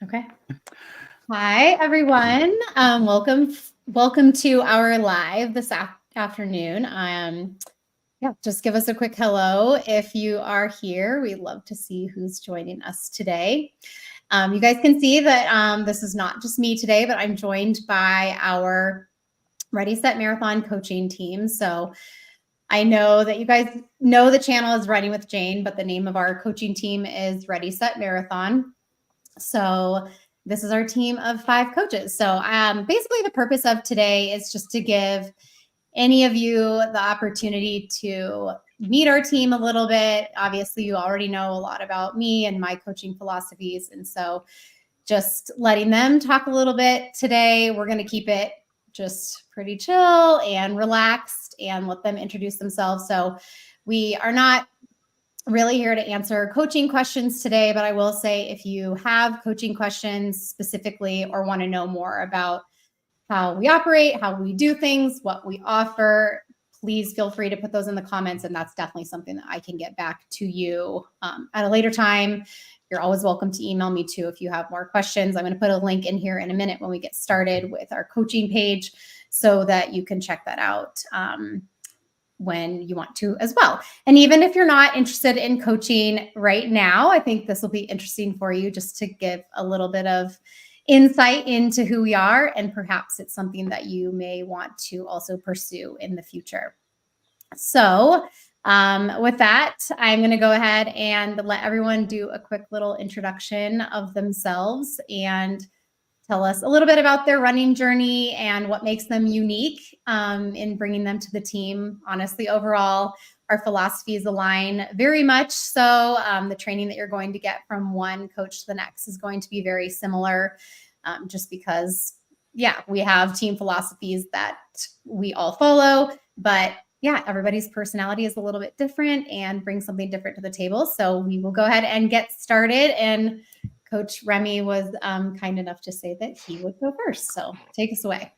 Okay. Hi, everyone. Welcome to our live this afternoon. Just give us a quick hello if you are here. We'd love to see who's joining us today. You guys can see that this is not just me today, but I'm joined by our Ready.Set.Marathon coaching team. So I know that you guys know the channel is Running with Jane, but the name of our coaching team is Ready.Set.Marathon. So this is our team of 5 coaches. So basically the purpose of today is just to give any of you the opportunity to meet our team a little bit. Obviously, you already know a lot about me and my coaching philosophies. And so just letting them talk a little bit today. We're going to keep it just pretty chill and relaxed and let them introduce themselves. So we are not really here to answer coaching questions today, but I will say if you have coaching questions specifically or want to know more about how we operate, how we do things, what we offer, please feel free to put those in the comments. And that's definitely something that I can get back to you at a later time. You're always welcome to email me too if you have more questions. I'm going to put a link in here in a minute when we get started with our coaching page so that you can check that out when you want to as well. And even if you're not interested in coaching right now, I think this will be interesting for you just to give a little bit of insight into who we are, and perhaps it's something that you may want to also pursue in the future. So with that, I'm going to go ahead and let everyone do a quick little introduction of themselves and tell us a little bit about their running journey and what makes them unique in bringing them to the team. Honestly, overall, our philosophies align very much so. The training that you're going to get from one coach to the next is going to be very similar just because, we have team philosophies that we all follow, but everybody's personality is a little bit different and brings something different to the table. So we will go ahead and get started. And Coach Remy was kind enough to say that he would go first. So take us away.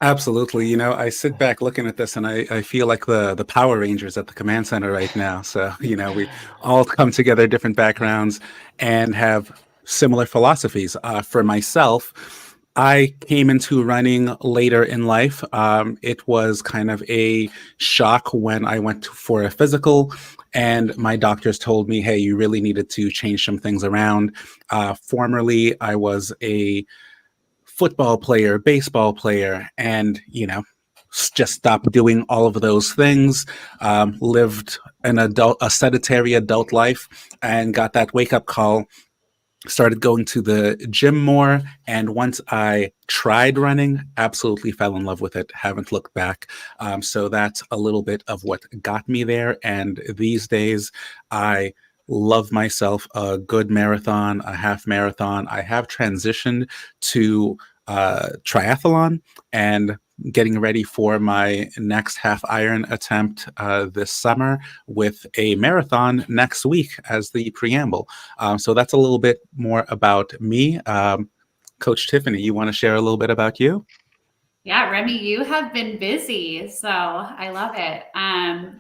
Absolutely. I sit back looking at this and I feel like the Power Rangers at the command center right now. So, we all come together, different backgrounds, and have similar philosophies. For myself, I came into running later in life. It was kind of a shock when I went for a physical, and my doctors told me, hey, you really needed to change some things around. Formerly, I was a football player, baseball player, and, just stopped doing all of those things, lived a sedentary adult life, and got that wake-up call, started going to the gym more. And once I tried running, absolutely fell in love with it. Haven't looked back. So that's a little bit of what got me there. And these days, I love myself a good marathon, a half marathon. I have transitioned to triathlon and getting ready for my next half iron attempt this summer with a marathon next week as the preamble. So that's a little bit more about me. Coach Tiffany, you want to share a little bit about you? Yeah, Remy, you have been busy, so I love it.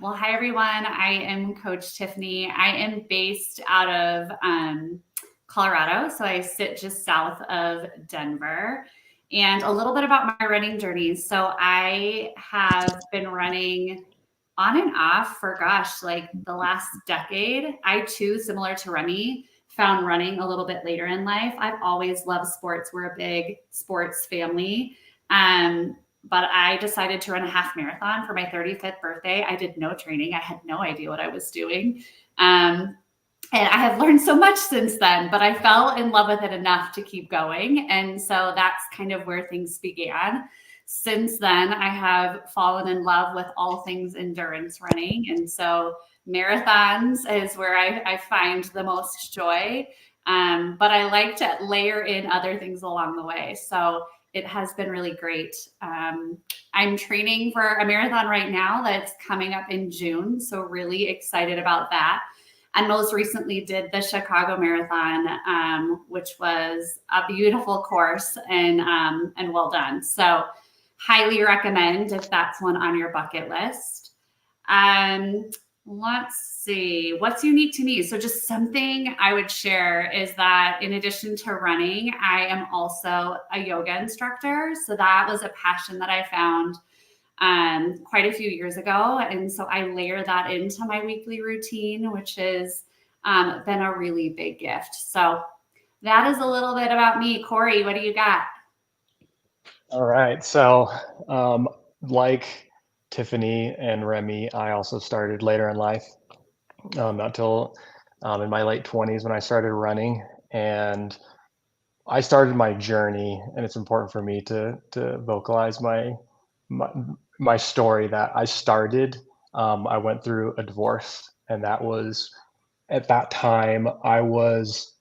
Well, hi, everyone. I am Coach Tiffany. I am based out of Colorado, so I sit just south of Denver. And a little bit about my running journey. So I have been running on and off for, like the last decade. I too, similar to Remy, found running a little bit later in life. I've always loved sports. We're a big sports family. But I decided to run a half marathon for my 35th birthday. I did no training. I had no idea what I was doing. And I have learned so much since then, but I fell in love with it enough to keep going. And so that's kind of where things began. Since then, I have fallen in love with all things endurance running. And so marathons is where I find the most joy. But I like to layer in other things along the way. So it has been really great. I'm training for a marathon right now that's coming up in June. So really excited about that. And most recently did the Chicago Marathon, which was a beautiful course and well done. So highly recommend if that's one on your bucket list. Let's see, what's unique to me? So just something I would share is that in addition to running, I am also a yoga instructor. So that was a passion that I found quite a few years ago. And so I layer that into my weekly routine, which has been a really big gift. So that is a little bit about me. Corey, what do you got? All right. So, like Tiffany and Remy, I also started later in life, not till in my late 20s when I started running. And I started my journey, and it's important for me to vocalize my, my story that I started. I went through a divorce, and that was at that time I was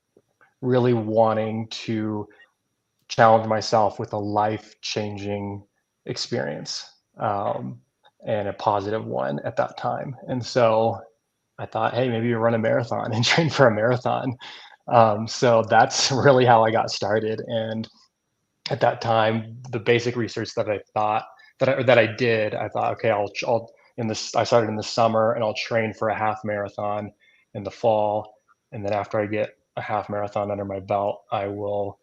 really wanting to challenge myself with a life-changing experience, and a positive one at that time. And so I thought, hey, maybe you run a marathon and train for a marathon. So that's really how I got started. And at that time, the basic research that I thought that I did, I thought, okay, I'll in this. I started in the summer, and I'll train for a half marathon in the fall, and then after I get a half marathon under my belt, I will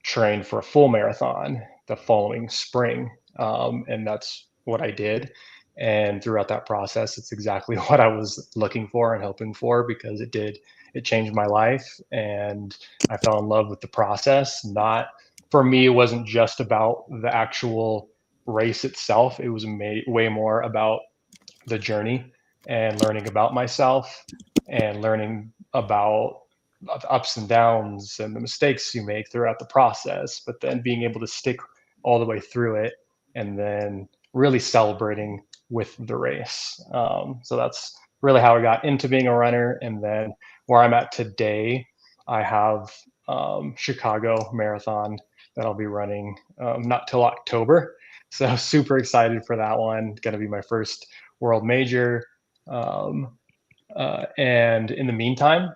train for a full marathon the following spring. And that's what I did. And throughout that process, it's exactly what I was looking for and hoping for, because it changed my life. And I fell in love with the process. Not for me, it wasn't just about the actual race itself, it was way more about the journey and learning about myself and learning about the ups and downs and the mistakes you make throughout the process, but then being able to stick all the way through it and then really celebrating with the race. So that's really how I got into being a runner. And then where I'm at today, I have Chicago Marathon that I'll be running not till October. So super excited for that one. Going to be my first world major. And in the meantime,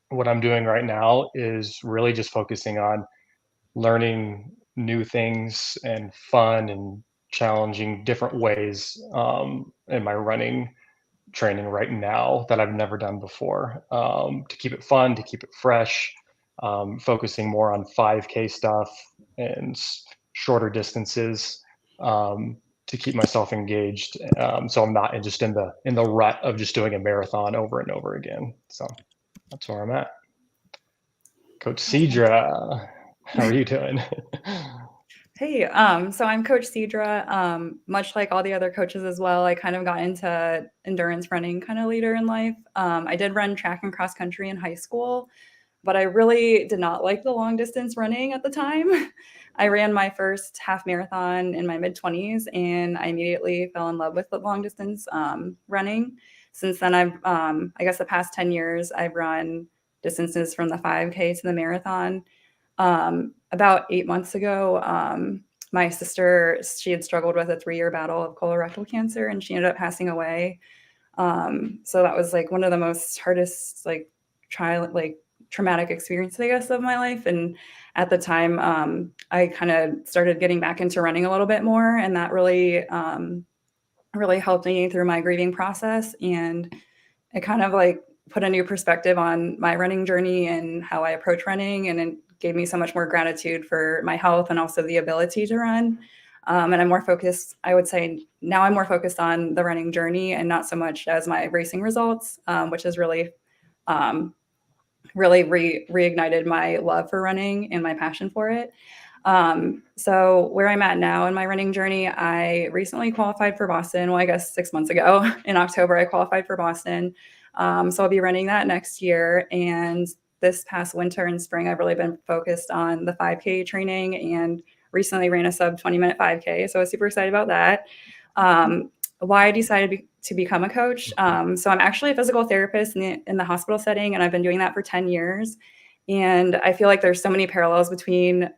what I'm doing right now is really just focusing on learning new things and fun and challenging different ways in my running training right now that I've never done before, to keep it fun, to keep it fresh, focusing more on 5K stuff and shorter distances, to keep myself engaged. So I'm not just in the rut of just doing a marathon over and over again. So that's where I'm at. Coach Cedra, how are you doing? Hey, so I'm Coach Cedra. Much like all the other coaches as well, I kind of got into endurance running kind of later in life. I did run track and cross country in high school, but I really did not like the long distance running at the time. I ran my first half marathon in my mid-20s, and I immediately fell in love with the long distance running. Since then, I guess the past 10 years, I've run distances from the 5K to the marathon. About 8 months ago, my sister, she had struggled with a 3-year battle of colorectal cancer, and she ended up passing away. So that was like one of the most hardest, like traumatic experience, I guess, of my life. And at the time, I kind of started getting back into running a little bit more, and that really, really helped me through my grieving process. And it kind of like put a new perspective on my running journey and how I approach running. And it gave me so much more gratitude for my health and also the ability to run. And I'm more focused, I would say now I'm more focused on the running journey and not so much as my racing results, which has really, really reignited my love for running and my passion for it. So where I'm at now in my running journey, I recently qualified for Boston. Well, I guess 6 months ago in October, I qualified for Boston. So I'll be running that next year. And this past winter and spring, I've really been focused on the 5K training and recently ran a sub 20-minute 5K. So I was super excited about that. Why I decided to become a coach. So I'm actually a physical therapist in the hospital setting, and I've been doing that for 10 years. And I feel like there's so many parallels between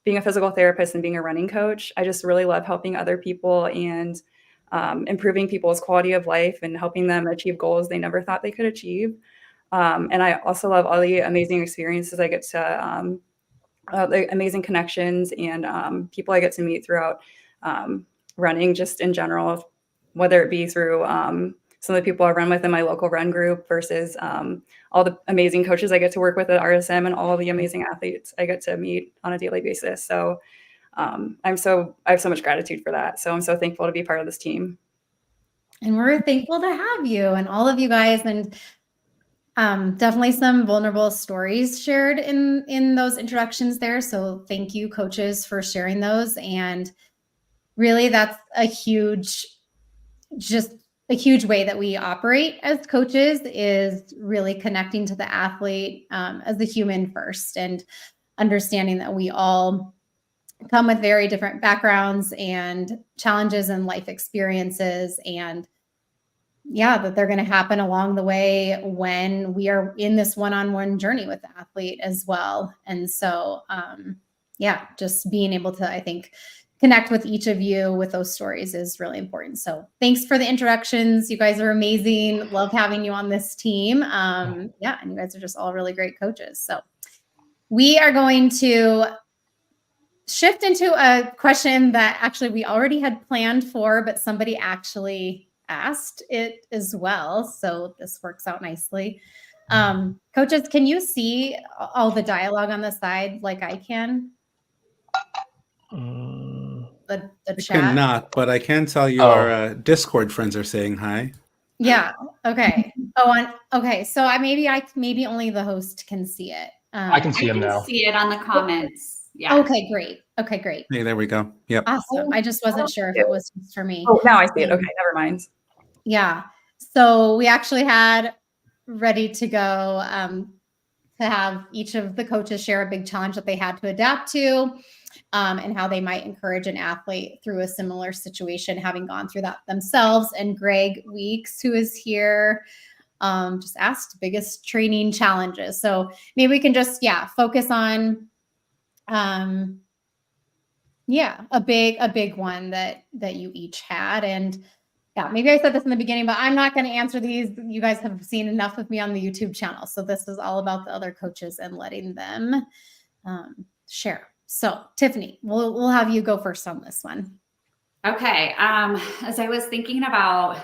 being a physical therapist and being a running coach. I just really love helping other people and improving people's quality of life and helping them achieve goals they never thought they could achieve. And I also love all the amazing experiences I get to, the amazing connections and people I get to meet throughout running just in general, whether it be through some of the people I run with in my local run group versus all the amazing coaches I get to work with at RSM and all the amazing athletes I get to meet on a daily basis. So I have so much gratitude for that. So I'm so thankful to be part of this team. And we're thankful to have you and all of you guys, and definitely some vulnerable stories shared in those introductions there. So thank you, coaches, for sharing those. And really, that's a huge way that we operate as coaches, is really connecting to the athlete as the human first, and understanding that we all come with very different backgrounds and challenges and life experiences, and that they're going to happen along the way when we are in this one-on-one journey with the athlete as well. And so, just being able to, I think, connect with each of you with those stories is really important. So thanks for the introductions. You guys are amazing. Love having you on this team. And you guys are just all really great coaches. So we are going to shift into a question that actually we already had planned for, but somebody actually asked it as well. So this works out nicely. Coaches, can you see all the dialogue on the side like I can? The chat? I cannot, but I can tell you our Discord friends are saying hi. Yeah. Okay. Okay. So maybe only the host can see it. I can see them now. See it on the comments. Yeah. Okay. Great. Hey, there we go. Yep. Awesome. I just wasn't sure if it was just for me. Oh, now I see it. Okay. Never mind. Yeah. So we actually had ready to go to have each of the coaches share a big challenge that they had to adapt to. And how they might encourage an athlete through a similar situation, having gone through that themselves. And Greg Weeks, who is here, just asked biggest training challenges. So maybe we can just, focus on, a big one that you each had. And maybe I said this in the beginning, but I'm not going to answer these. You guys have seen enough of me on the YouTube channel. So this is all about the other coaches and letting them share. So Tiffany, we'll have you go first on this one. Okay. As I was thinking about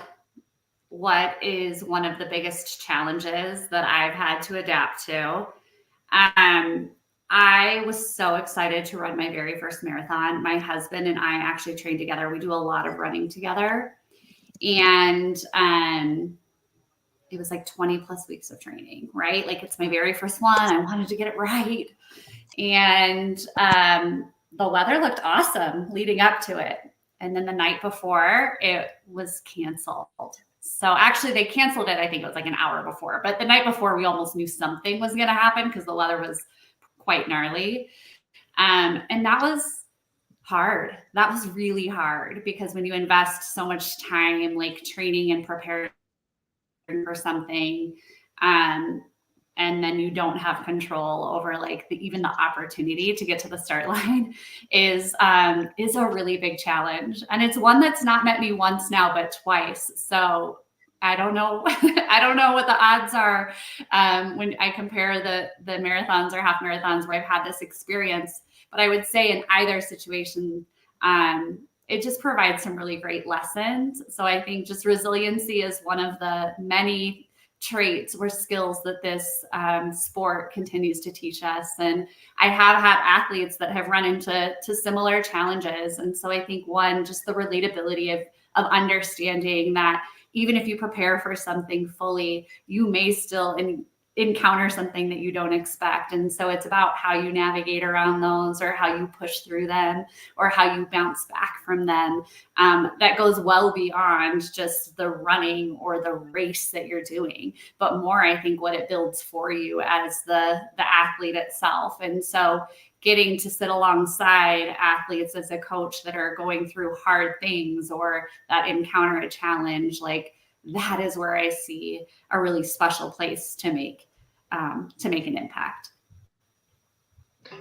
what is one of the biggest challenges that I've had to adapt to, I was so excited to run my very first marathon. My husband and I actually trained together. We do a lot of running together, and it was like 20 plus weeks of training, right? Like, it's my very first one. I wanted to get it right. And the weather looked awesome leading up to it. And then the night before, it was canceled. So actually they canceled it, I think it was like an hour before. But the night before, we almost knew something was going to happen because the weather was quite gnarly. And that was hard. That was really hard, because when you invest so much time, like training and preparing for something, and then you don't have control over like even the opportunity to get to the start line is a really big challenge. And it's one that's not met me once now, but twice. So I don't know. I don't know what the odds are when I compare the marathons or half marathons where I've had this experience. But I would say in either situation, it just provides some really great lessons. So I think just resiliency is one of the many traits or skills that this sport continues to teach us. And I have had athletes that have run into similar challenges. And so I think just the relatability of understanding that even if you prepare for something fully, you may still encounter something that you don't expect. And so it's about how you navigate around those, or how you push through them, or how you bounce back from them. That goes well beyond just the running or the race that you're doing, but more, I think, what it builds for you as the athlete itself. And so getting to sit alongside athletes as a coach that are going through hard things or that encounter a challenge, like, that is where I see a really special place to make an impact. So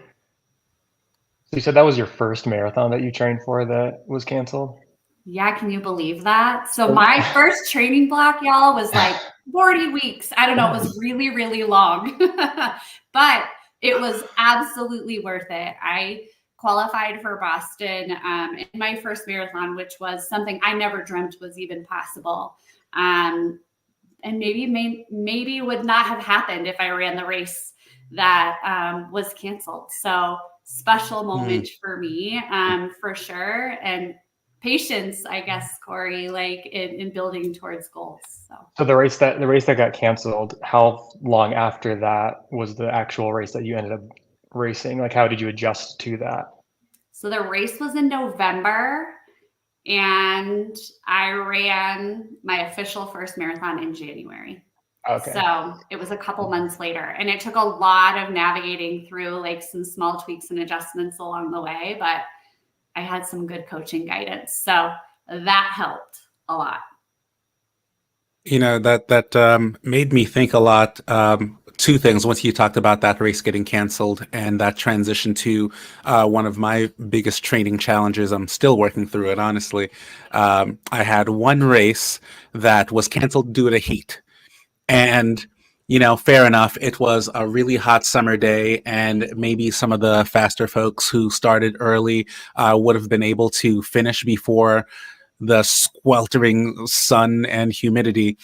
you said that was your first marathon that you trained for that was canceled? Yeah, can you believe that? So my first training block, y'all, was like 40 weeks. I don't know, it was really, really long, but it was absolutely worth it. I qualified for Boston in my first marathon, which was something I never dreamt was even possible. And maybe would not have happened if I ran the race that was canceled. So special moment for me, for sure. And patience, I guess, Corey, like in building towards goals. So the race that got canceled, how long after that was the actual race that you ended up racing? Like, how did you adjust to that? So the race was in November, and I ran my official first marathon in January. Okay. So it was a couple months later, and it took a lot of navigating through like some small tweaks and adjustments along the way, but I had some good coaching guidance. So that helped a lot. You know, that made me think a lot. Two things. Once you talked about that race getting canceled and that transition to one of my biggest training challenges, I'm still working through it, honestly. I had one race that was canceled due to heat. And, you know, fair enough. It was a really hot summer day, and maybe some of the faster folks who started early would have been able to finish before the sweltering sun and humidity.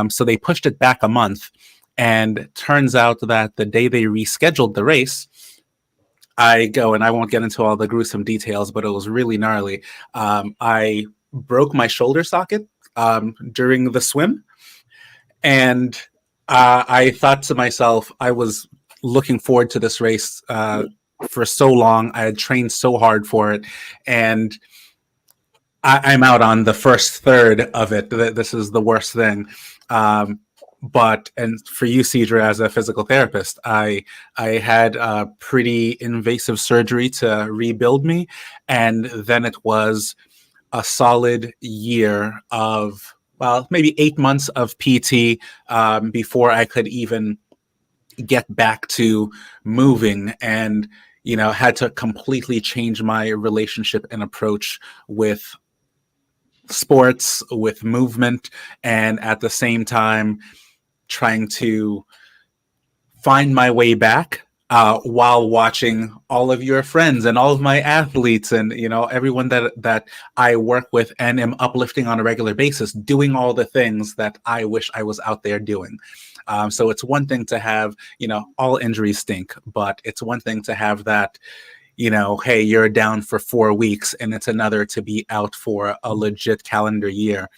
So they pushed it back a month. And it turns out that the day they rescheduled the race, I go, and I won't get into all the gruesome details, but it was really gnarly. I broke my shoulder socket during the swim. And I thought to myself, I was looking forward to this race for so long. I had trained so hard for it. And I'm out on the first third of it. This is the worst thing. And for you, Cedra, as a physical therapist, I had a pretty invasive surgery to rebuild me. And then it was a solid year of, well, maybe 8 months of PT before I could even get back to moving, and, you know, had to completely change my relationship and approach with sports, with movement, and at the same time trying to find my way back while watching all of your friends and all of my athletes and, you know, everyone that I work with and am uplifting on a regular basis, doing all the things that I wish I was out there doing. So it's one thing to have, you know, all injuries stink, but it's one thing to have that, you know, hey, you're down for 4 weeks, and it's another to be out for a legit calendar year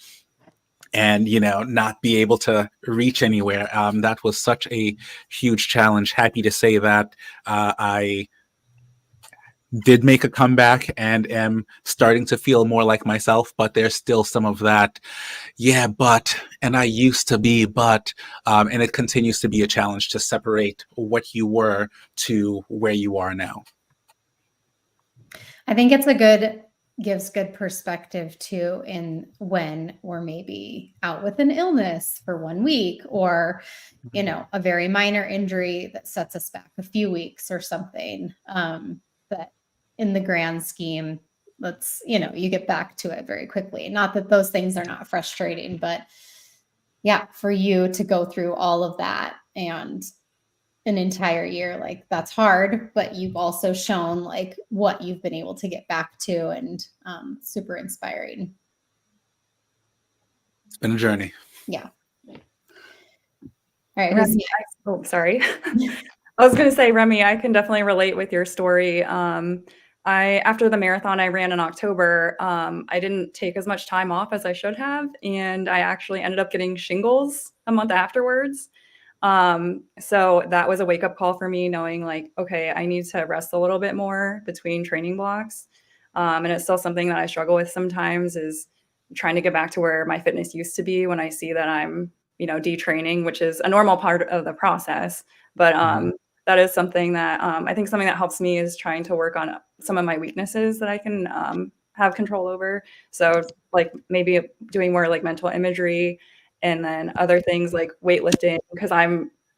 and, you know, not be able to reach anywhere. That was such a huge challenge. Happy to say that I did make a comeback and am starting to feel more like myself, but there's still some of that, yeah, but, and I used to be, but, and it continues to be a challenge to separate what you were to where you are now. I think gives good perspective too in when we're maybe out with an illness for 1 week, or, you know, a very minor injury that sets us back a few weeks or something. But in the grand scheme, you get back to it very quickly. Not that those things are not frustrating, but yeah, for you to go through all of that and an entire year, like, that's hard, but you've also shown like what you've been able to get back to, and super inspiring. It's been a journey. Yeah. All right. Remy, sorry. I was going to say, Remy, I can definitely relate with your story. After the marathon I ran in October, I didn't take as much time off as I should have, and I actually ended up getting shingles a month afterwards. So that was a wake-up call for me, knowing like, okay, I need to rest a little bit more between training blocks. And it's still something that I struggle with sometimes, is trying to get back to where my fitness used to be when I see that I'm, you know, detraining, which is a normal part of the process. But that is something that I think something that helps me is trying to work on some of my weaknesses that I can have control over. So like maybe doing more like mental imagery, and then other things like weightlifting, because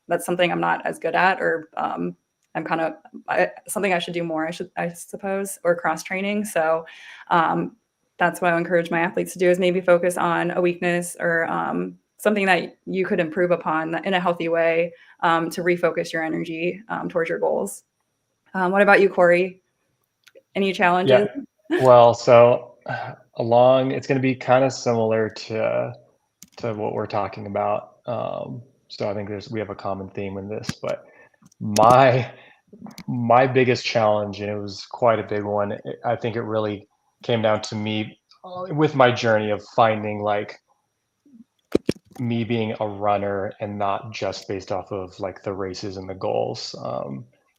that's something I'm not as good at, or I'm kind of something I should do more, I suppose, or cross training. So that's what I encourage my athletes to do, is maybe focus on a weakness or something that you could improve upon in a healthy way to refocus your energy towards your goals. What about you, Corey? Any challenges? Yeah. Well, so it's going to be kind of similar to to what we're talking about. So I think we have a common theme in this, but my biggest challenge, and it was quite a big one, I think it really came down to me with my journey of finding like me being a runner and not just based off of like the races and the goals,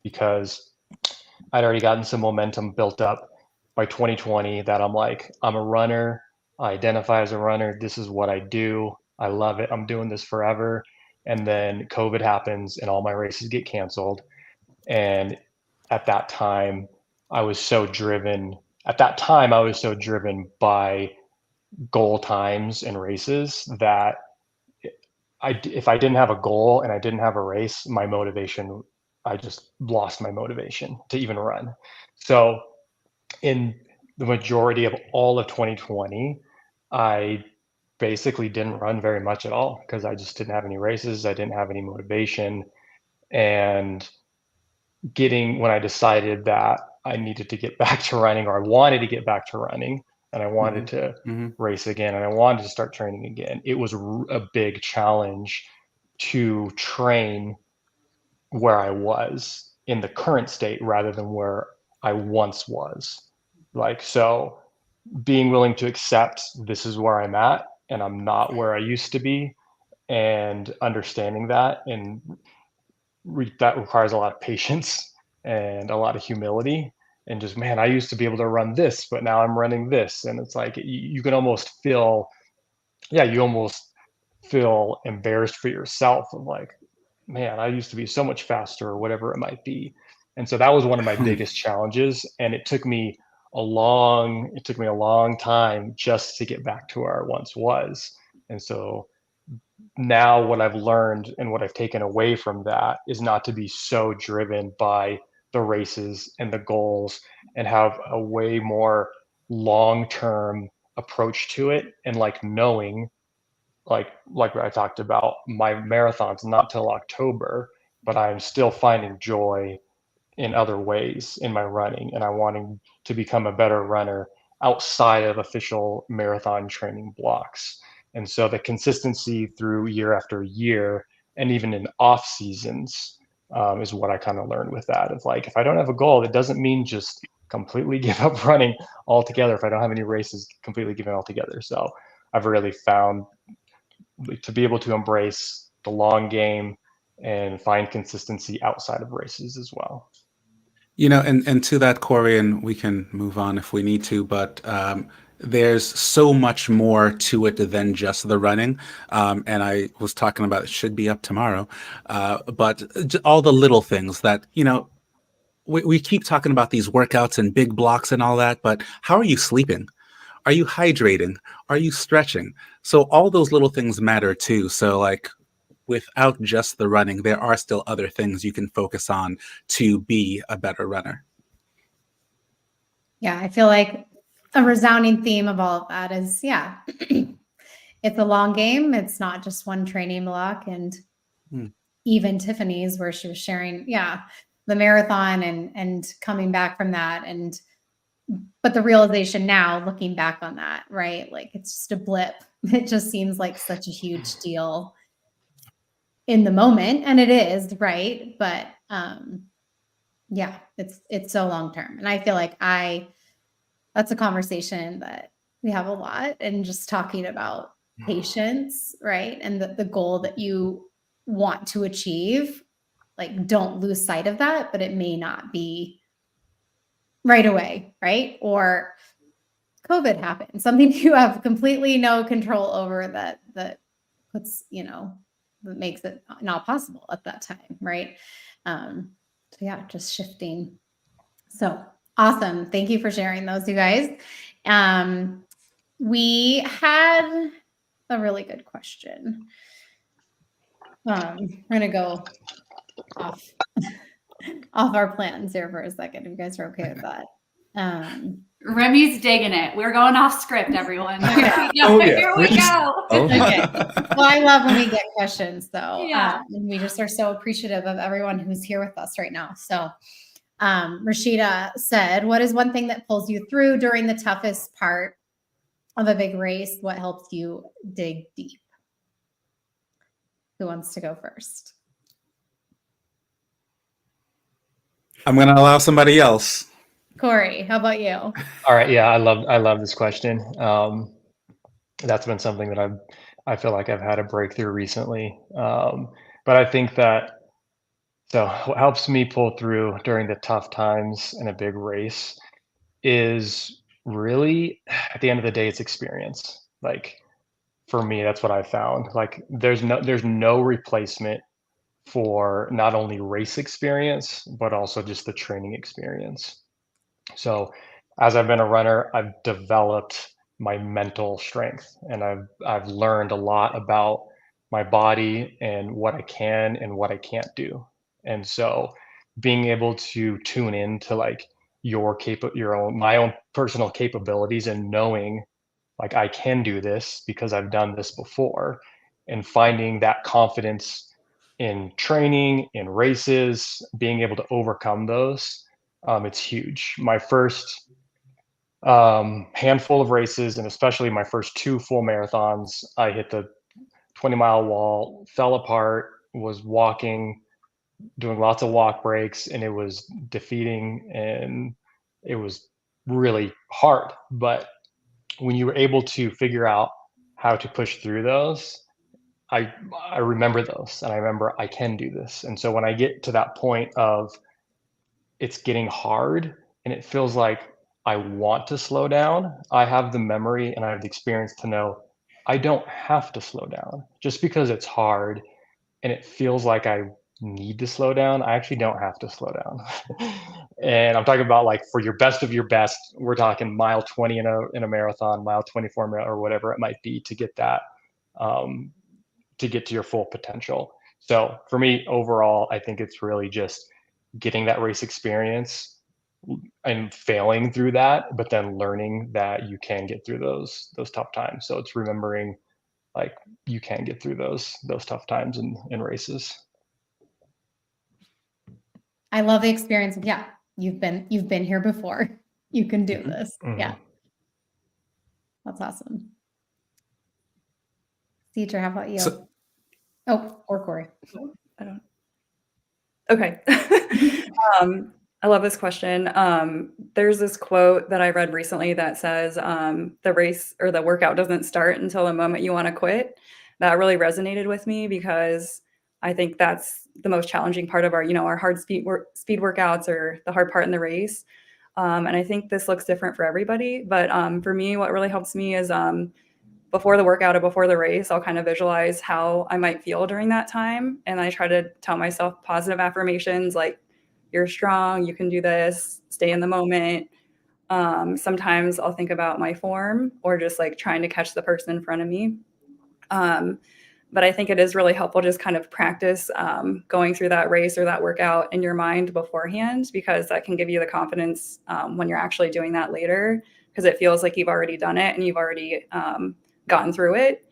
because I'd already gotten some momentum built up by 2020 that I'm like, I'm a runner. I identify as a runner. This is what I do. I love it. I'm doing this forever. And then COVID happens and all my races get canceled. And at that time, I was so driven. At that time, I was so driven by goal times and races that if I didn't have a goal and I didn't have a race, my motivation, I just lost my motivation to even run. So in the majority of all of 2020, I basically didn't run very much at all because I just didn't have any races. I didn't have any motivation. And when I decided that I needed to get back to running, or I wanted to get back to running, and I wanted to race again, and I wanted to start training again, it was a big challenge to train where I was in the current state rather than where I once was. Like, so being willing to accept this is where I'm at and I'm not where I used to be, and understanding that, and that requires a lot of patience and a lot of humility, and just, man, I used to be able to run this, but now I'm running this. And it's like you can almost feel, yeah, you almost feel embarrassed for yourself of like, man, I used to be so much faster, or whatever it might be. And so that was one of my biggest challenges, and it took me a long time just to get back to where I once was. And so now what I've learned and what I've taken away from that is not to be so driven by the races and the goals, and have a way more long-term approach to it, and like knowing, like I talked about, my marathon's not till October, but I'm still finding joy in other ways in my running, and I wanting to become a better runner outside of official marathon training blocks. And so the consistency through year after year, and even in off seasons, is what I kind of learned with that. It's like, if I don't have a goal, it doesn't mean just completely give up running altogether. If I don't have any races, completely give it altogether. So I've really found to be able to embrace the long game and find consistency outside of races as well. You know, and to that, Corey, and we can move on if we need to, but there's so much more to it than just the running. And I was talking about, it should be up tomorrow, but all the little things that, you know, we keep talking about these workouts and big blocks and all that, but how are you sleeping? Are you hydrating? Are you stretching? So all those little things matter too. So like, without just the running, there are still other things you can focus on to be a better runner. Yeah, I feel like a resounding theme of all of that is, yeah, it's a long game. It's not just one training block. And even Tiffany's, where she was sharing, the marathon and coming back from that. But the realization now, looking back on that, right? Like, it's just a blip. It just seems like such a huge deal in the moment. And it is, right? But yeah, it's so long-term. And I feel like that's a conversation that we have a lot, and just talking about patience, right? And the goal that you want to achieve, like, don't lose sight of that, but it may not be right away, right? Or COVID happened, something you have completely no control over, that puts, that makes it not possible at that time, right? So yeah, just shifting. So awesome. Thank you for sharing those, you guys. We had a really good question. We're gonna go off our plans here for a second, if you guys are okay with that. Remy's digging it. We're going off script, everyone. Here we go. Oh, yeah. Here we go. Okay. Well, I love when we get questions, though. Yeah. And we just are so appreciative of everyone who's here with us right now. So Rashida said, what is one thing that pulls you through during the toughest part of a big race? What helps you dig deep? Who wants to go first? I'm going to allow somebody else. Corey, how about you? All right. Yeah, I love this question. That's been something that I feel like I've had a breakthrough recently. But I think that what helps me pull through during the tough times in a big race is really, at the end of the day, it's experience. Like for me, that's what I found. Like there's no replacement for not only race experience, but also just the training experience. So as I've been a runner, I've developed my mental strength, and I've learned a lot about my body and what I can and what I can't do. And so being able to tune in to like my own personal capabilities, and knowing like I can do this because I've done this before, and finding that confidence in training, in races, being able to overcome those, it's huge. My first handful of races, and especially my first 2 full marathons, I hit the 20-mile wall, fell apart, was walking, doing lots of walk breaks, and it was defeating, and it was really hard. But when you were able to figure out how to push through those, I remember those, and I remember I can do this. And so when I get to that point of it's getting hard and it feels like I want to slow down, I have the memory and I have the experience to know I don't have to slow down. Just because it's hard and it feels like I need to slow down, I actually don't have to slow down. And I'm talking about like for your best of your best, we're talking mile 20 in a marathon, mile 24 or whatever it might be, to get that to get to your full potential. So for me overall, I think it's really just getting that race experience and failing through that, but then learning that you can get through those tough times. So it's remembering like you can get through those tough times in races. I love the experience. Yeah, you've been here before. You can do this. Mm-hmm. Yeah. That's awesome. Cedra, how about you? Or Corey. I don't. Okay. I love this question. There's this quote that I read recently that says, the race or the workout doesn't start until the moment you want to quit. That really resonated with me because I think that's the most challenging part of our hard speed workouts, or the hard part in the race. And I think this looks different for everybody. But for me, what really helps me is before the workout or before the race, I'll kind of visualize how I might feel during that time. And I try to tell myself positive affirmations like, you're strong, you can do this, stay in the moment. Sometimes I'll think about my form or just like trying to catch the person in front of me. But I think it is really helpful just kind of practice going through that race or that workout in your mind beforehand, because that can give you the confidence when you're actually doing that later, because it feels like you've already done it and you've already gotten through it.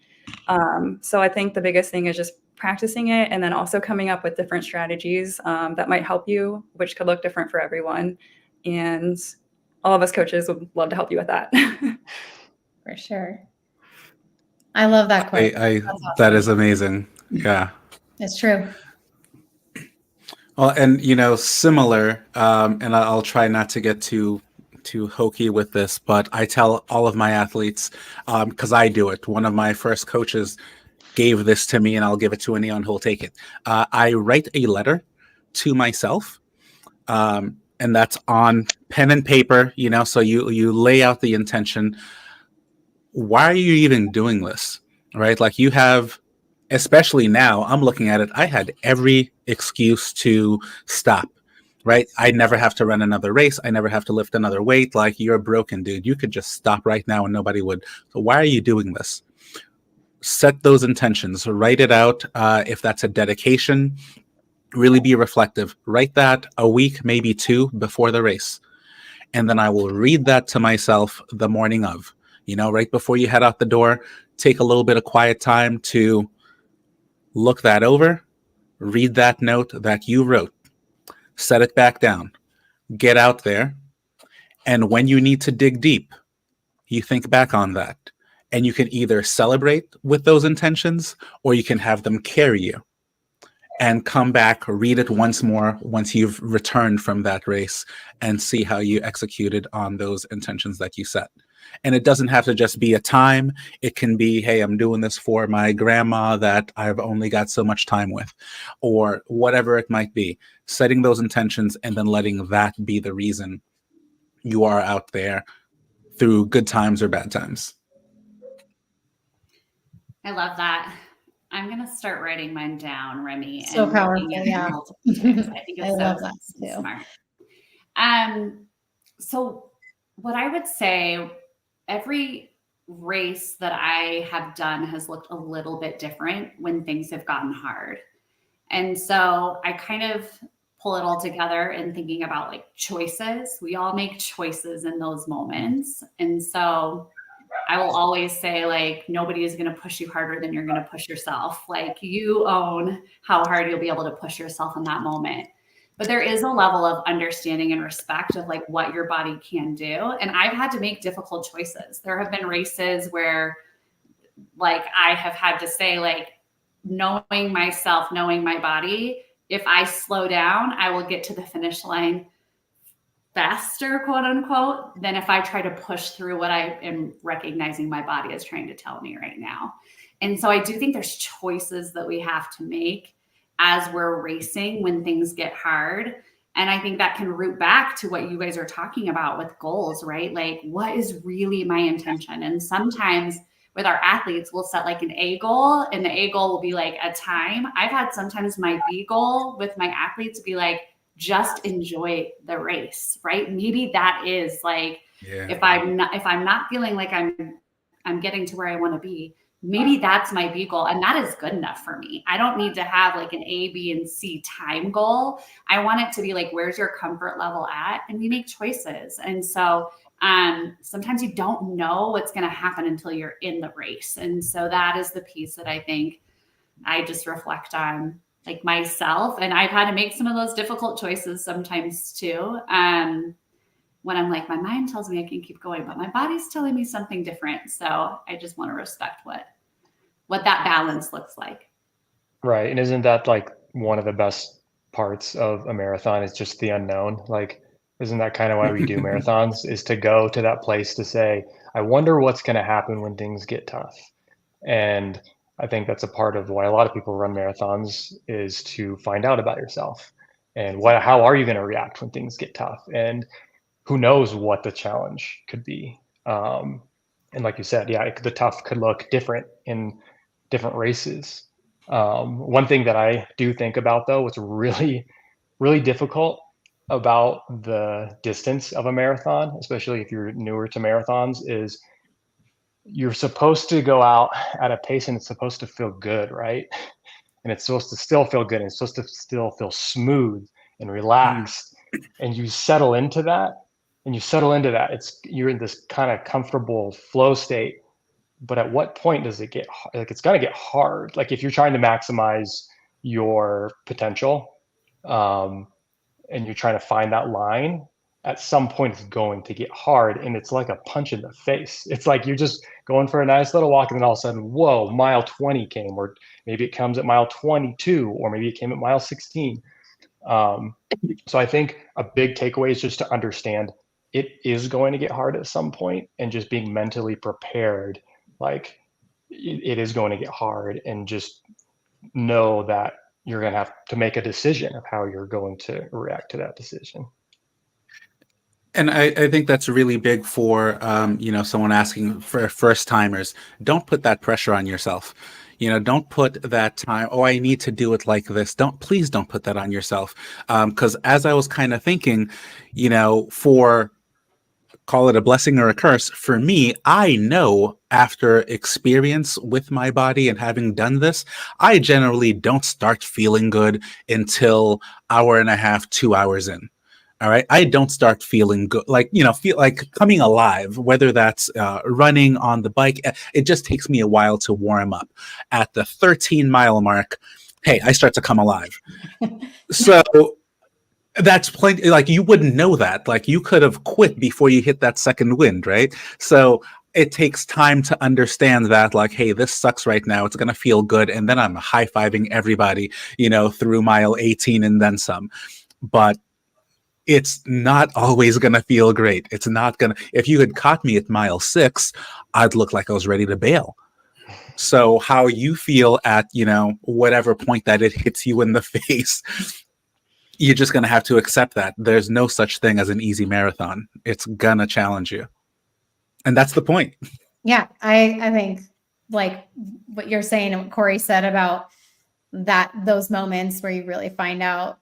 So I think the biggest thing is just practicing it, and then also coming up with different strategies that might help you, which could look different for everyone. And all of us coaches would love to help you with that. For sure. I love that quote. Awesome. That is amazing. Yeah. It's true. Well, and similar, and I'll try not to get too hokey with this, but I tell all of my athletes, because I do it. One of my first coaches gave this to me, and I'll give it to anyone who'll take it. I write a letter to myself, and that's on pen and paper, so you lay out the intention. Why are you even doing this, right? Like you have, especially now, I'm looking at it, I had every excuse to stop, right? I never have to run another race. I never have to lift another weight. Like, you're broken, dude. You could just stop right now and nobody would. So why are you doing this? Set those intentions, write it out. If that's a dedication, really be reflective. Write that a week, maybe 2 before the race. And then I will read that to myself the morning of, right before you head out the door. Take a little bit of quiet time to look that over, read that note that you wrote, set it back down, get out there. And when you need to dig deep, you think back on that And you can either celebrate with those intentions, or you can have them carry you and come back, read it once more once you've returned from that race, and see how you executed on those intentions that you set. And it doesn't have to just be a time. It can be, hey, I'm doing this for my grandma that I've only got so much time with, or whatever it might be. Setting those intentions and then letting that be the reason you are out there through good times or bad times. I love that. I'm going to start writing mine down, Remy. So and powerful, reading it yeah. multiple times. I think it's I so, love that so too. smart. So what I would say, every race that I have done has looked a little bit different when things have gotten hard. And so I kind of pull it all together and thinking about like choices. We all make choices in those moments. And so I will always say, like, nobody is going to push you harder than you're going to push yourself. Like, you own how hard you'll be able to push yourself in that moment. But there is a level of understanding and respect of like what your body can do. And I've had to make difficult choices. There have been races where like I have had to say, like, knowing myself, knowing my body, if I slow down, I will get to the finish line faster, quote unquote, than if I try to push through what I am recognizing my body is trying to tell me right now. And so I do think there's choices that we have to make as we're racing when things get hard. And I think that can root back to what you guys are talking about with goals, right? Like, what is really my intention? And sometimes with our athletes, we'll set like an A goal, and the A goal will be like a time. I've had sometimes my B goal with my athletes be like, just enjoy the race, right? Maybe that is like, if I'm not feeling like I'm getting to where I want to be, maybe that's my B goal, and that is good enough for me. I don't need to have like an A, B, and C time goal. I want it to be like, where's your comfort level at? And we make choices. And so sometimes you don't know what's going to happen until you're in the race. And so that is the piece that I think I just reflect on, like, myself. And I've had to make some of those difficult choices sometimes too. When I'm like, my mind tells me I can keep going, but my body's telling me something different. So I just want to respect what that balance looks like. Right. And isn't that like one of the best parts of a marathon is just the unknown? Like, isn't that kind of why we do marathons, is to go to that place to say, I wonder what's going to happen when things get tough. And I think that's a part of why a lot of people run marathons, is to find out about yourself and how are you going to react when things get tough? And who knows what the challenge could be. And like you said, yeah, the tough could look different in different races. One thing that I do think about, though, what's really, really difficult about the distance of a marathon, especially if you're newer to marathons, is you're supposed to go out at a pace and it's supposed to feel good, right? And it's supposed to still feel good, and it's supposed to still feel smooth and relaxed. And you settle into that, you're in this kind of comfortable flow state. But at what point does it get like, it's going to get hard? Like, if you're trying to maximize your potential, and you're trying to find that line, at some point it's going to get hard, and it's like a punch in the face. It's like you're just going for a nice little walk, and then all of a sudden, whoa, mile 20 came, or maybe it comes at mile 22, or maybe it came at mile 16. So I think a big takeaway is just to understand it is going to get hard at some point, and just being mentally prepared, like, it is going to get hard, and just know that you're going to have to make a decision of how you're going to react to that decision. And I think that's really big for, someone asking for first timers. Don't put that pressure on yourself. Don't put that time, oh, I need to do it like this. Please don't put that on yourself. Because as I was kind of thinking, for, call it a blessing or a curse, for me, I know after experience with my body and having done this, I generally don't start feeling good until hour and a half, 2 hours in. All right. I don't start feeling good, feel like coming alive, whether that's running on the bike. It just takes me a while to warm up. At the 13-mile mark, hey, I start to come alive. So that's plenty. Like, you wouldn't know that. Like, you could have quit before you hit that second wind, right? So it takes time to understand that, like, hey, this sucks right now. It's going to feel good. And then I'm high-fiving everybody, through mile 18 and then some. But it's not always going to feel great. It's not going to, if you had caught me at mile 6, I'd look like I was ready to bail. So how you feel at, whatever point that it hits you in the face, you're just going to have to accept that. There's no such thing as an easy marathon. It's going to challenge you. And that's the point. Yeah, I think like what you're saying and what Corey said about those moments where you really find out,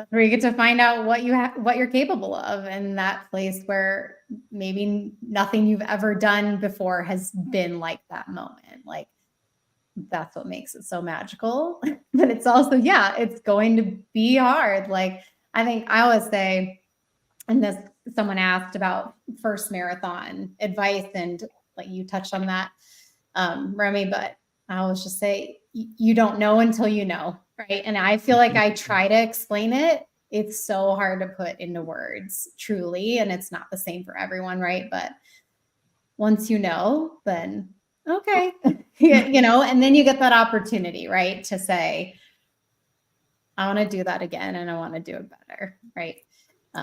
where you get to find out what you're capable of, and that place where maybe nothing you've ever done before has been like that moment. Like, that's what makes it so magical. But it's also, it's going to be hard. Like, I think I always say, and this, someone asked about first marathon advice, and like you touched on that, Remy, but I always just say, you don't know until you know, right? And I feel like I try to explain it. It's so hard to put into words, truly, and it's not the same for everyone, right? But once you know, then okay, and then you get that opportunity, right, to say, I want to do that again, and I want to do it better, right?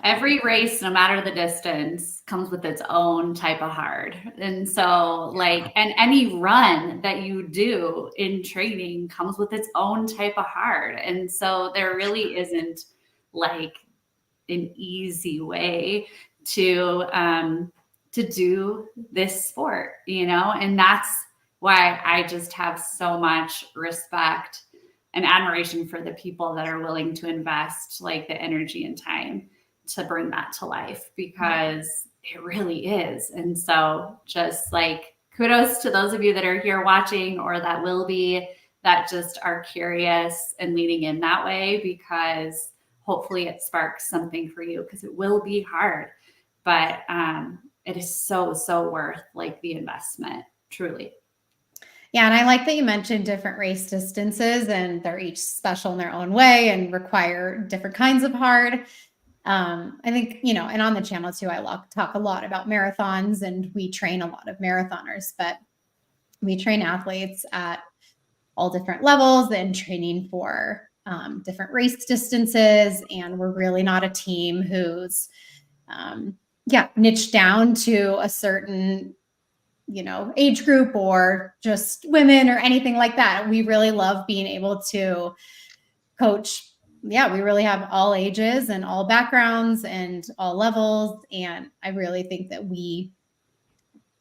Every race, no matter the distance, comes with its own type of hard. And so and any run that you do in training comes with its own type of hard. And so there really isn't like an easy way to do this sport, and that's why I just have so much respect and admiration for the people that are willing to invest like the energy and time to bring that to life, because it really is. And so just like kudos to those of you that are here watching, or that will be, that just are curious and leaning in that way, because hopefully it sparks something for you, because it will be hard, but it is so, so worth like the investment, truly. Yeah. And I like that you mentioned different race distances, and they're each special in their own way and require different kinds of hard. I think, and on the channel too, I talk a lot about marathons, and we train a lot of marathoners, but we train athletes at all different levels and training for different race distances. And we're really not a team who's, niched down to a certain, age group or just women or anything like that. We really love being able to coach. Yeah, we really have all ages and all backgrounds and all levels. And I really think that we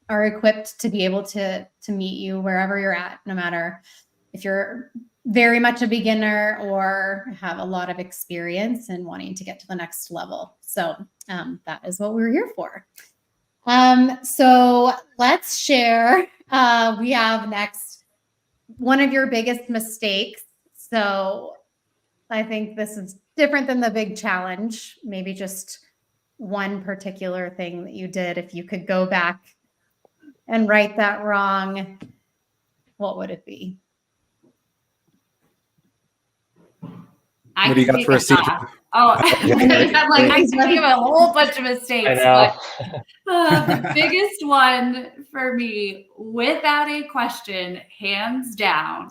are equipped to be able to meet you wherever you're at, no matter if you're very much a beginner or have a lot of experience and wanting to get to the next level. So that is what we're here for. So let's share. We have next one of your biggest mistakes. So I think this is different than the big challenge. Maybe just one particular thing that you did. If you could go back and right that wrong, what would it be? What do you got for a seat? Oh, I'm like, I can think of a whole bunch of mistakes. I know. But the biggest one for me, without a question, hands down,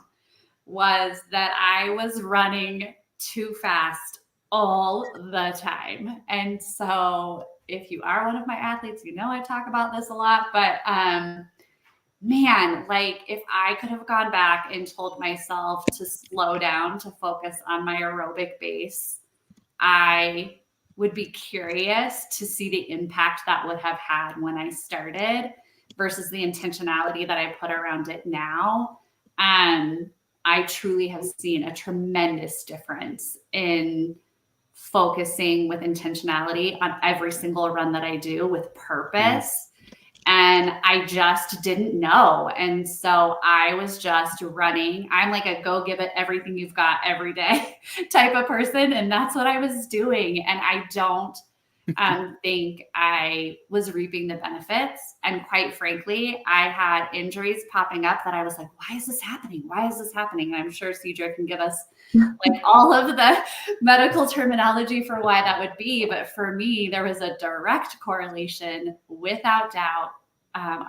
was that I was running too fast all the time. And so if you are one of my athletes, I talk about this a lot, but man, like if I could have gone back and told myself to slow down, to focus on my aerobic base, I would be curious to see the impact that would have had when I started versus the intentionality that I put around it now. I truly have seen a tremendous difference in focusing with intentionality on every single run that I do with purpose. And I just didn't know. And so I was just running. I'm like a go give it everything you've got every day type of person. And that's what I was doing. And I don't think I was reaping the benefits. And quite frankly, I had injuries popping up that I was like, why is this happening? Why is this happening? And I'm sure Cedra can give us like all of the medical terminology for why that would be. But for me, there was a direct correlation, without doubt,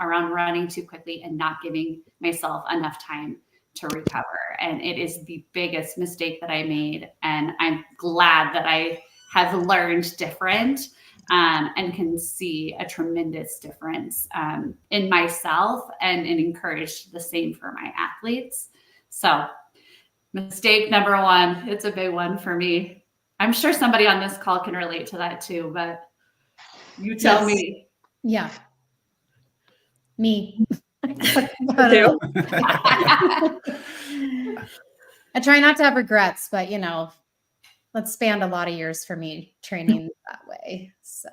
around running too quickly and not giving myself enough time to recover. And it is the biggest mistake that I made. And I'm glad that I have learned different and can see a tremendous difference in myself and encourage the same for my athletes. So mistake number one, it's a big one for me. I'm sure somebody on this call can relate to that too, but you tell me. Yeah. Me. Too. I try not to have regrets, but that spanned a lot of years for me training that way. So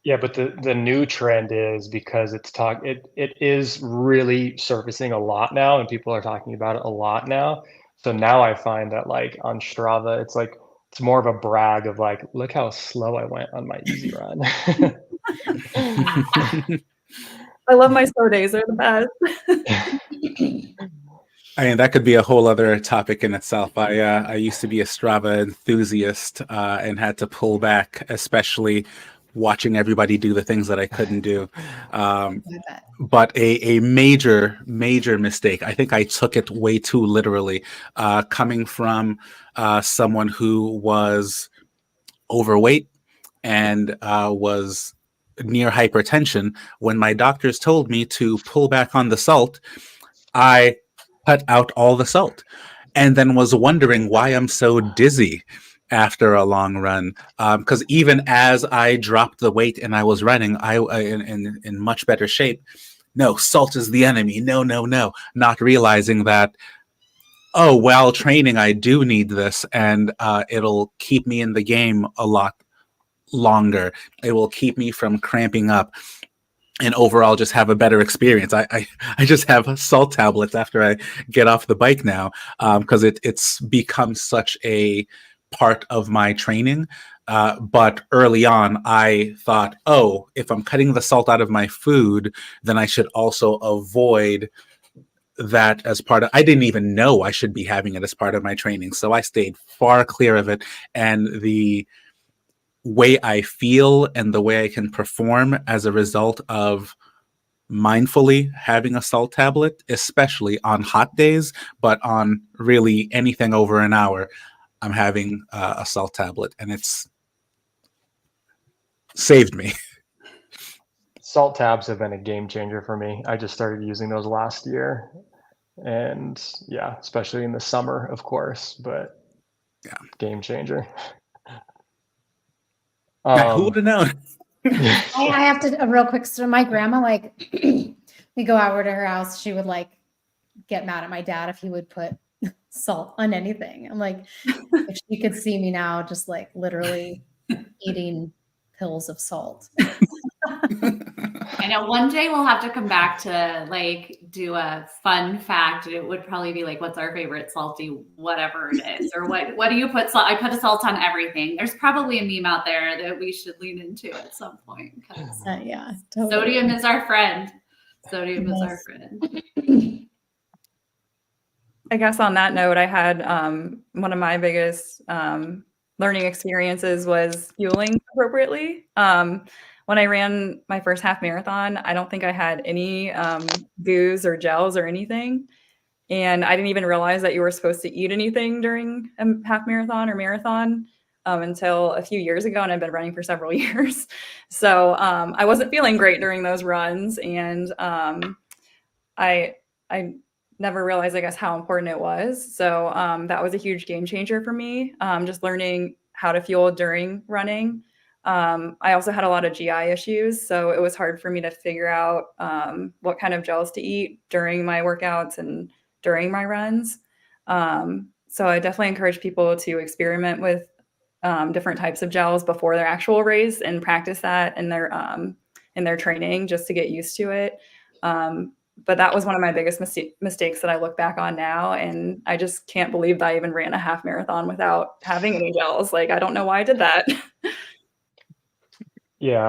Yeah, but the new trend is because it is really surfacing a lot now, and people are talking about it a lot now. So now I find that like on Strava, it's more of a brag of like, look how slow I went on my easy run. I love my slow days. They're the best. I mean, that could be a whole other topic in itself. I used to be a Strava enthusiast and had to pull back, especially watching everybody do the things that I couldn't do. But a major mistake. I think I took it way too literally, coming from someone who was overweight and was near hypertension. When my doctors told me to pull back on the salt, I cut out all the salt and then was wondering why I'm so dizzy after a long run. Because even as I dropped the weight and I was running, I in much better shape. No, salt is the enemy. No, not realizing that, oh, while training, I do need this, and it'll keep me in the game a lot longer. It will keep me from cramping up and overall just have a better experience. I just have salt tablets after I get off the bike now, because it's become such a part of my training. But early on, I thought, oh, if I'm cutting the salt out of my food, then I should also avoid that as part of. I didn't even know I should be having it as part of my training, so I stayed far clear of it. And the way I feel and the way I can perform as a result of mindfully having a salt tablet, especially on hot days, but on really anything over an hour, I'm having a salt tablet, and it's saved me. Salt tabs have been a game changer for me. I just started using those last year, and yeah, especially in the summer, of course, but yeah, game changer. Who would have known? I have to, a real quick story. My grandma, like, we go over to her house. She would like get mad at my dad if he would put salt on anything. I'm like, if she could see me now, just like literally eating pills of salt. I know one day we'll have to come back to like do a fun fact. It would probably be like, what's our favorite salty, whatever it is, or what do you put salt? I put a salt on everything. There's probably a meme out there that we should lean into at some point. Yeah, totally. Sodium is our friend. Sodium is our friend. I guess on that note, I had one of my biggest learning experiences was fueling appropriately. When I ran my first half marathon, I don't think I had any booze or gels or anything. And I didn't even realize that you were supposed to eat anything during a half marathon or marathon until a few years ago. And I've been running for several years. So I wasn't feeling great during those runs. And I never realized, I guess, how important it was. So that was a huge game changer for me, just learning how to fuel during running. I also had a lot of GI issues, so it was hard for me to figure out what kind of gels to eat during my workouts and during my runs. So I definitely encourage people to experiment with different types of gels before their actual race and practice that in their training just to get used to it. But that was one of my biggest mistakes that I look back on now. And I just can't believe that I even ran a half marathon without having any gels. Like, I don't know why I did that. Yeah,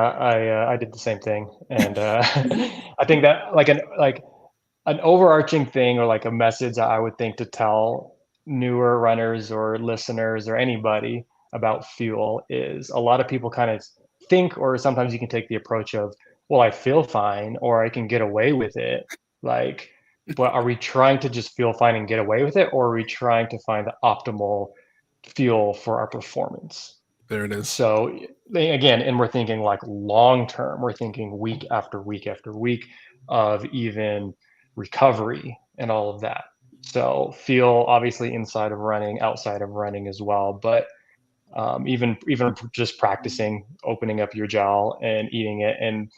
I did the same thing. And I think that like an overarching thing or like a message that I would think to tell newer runners or listeners or anybody about fuel is a lot of people kind of think, or sometimes you can take the approach of, well, I feel fine or I can get away with it. Like, but are we trying to just feel fine and get away with it, or are we trying to find the optimal feel for our performance? There it is. So again, and we're thinking like long term, we're thinking week after week after week of even recovery and all of that. So feel obviously inside of running, outside of running as well, but even just practicing opening up your gel and eating it and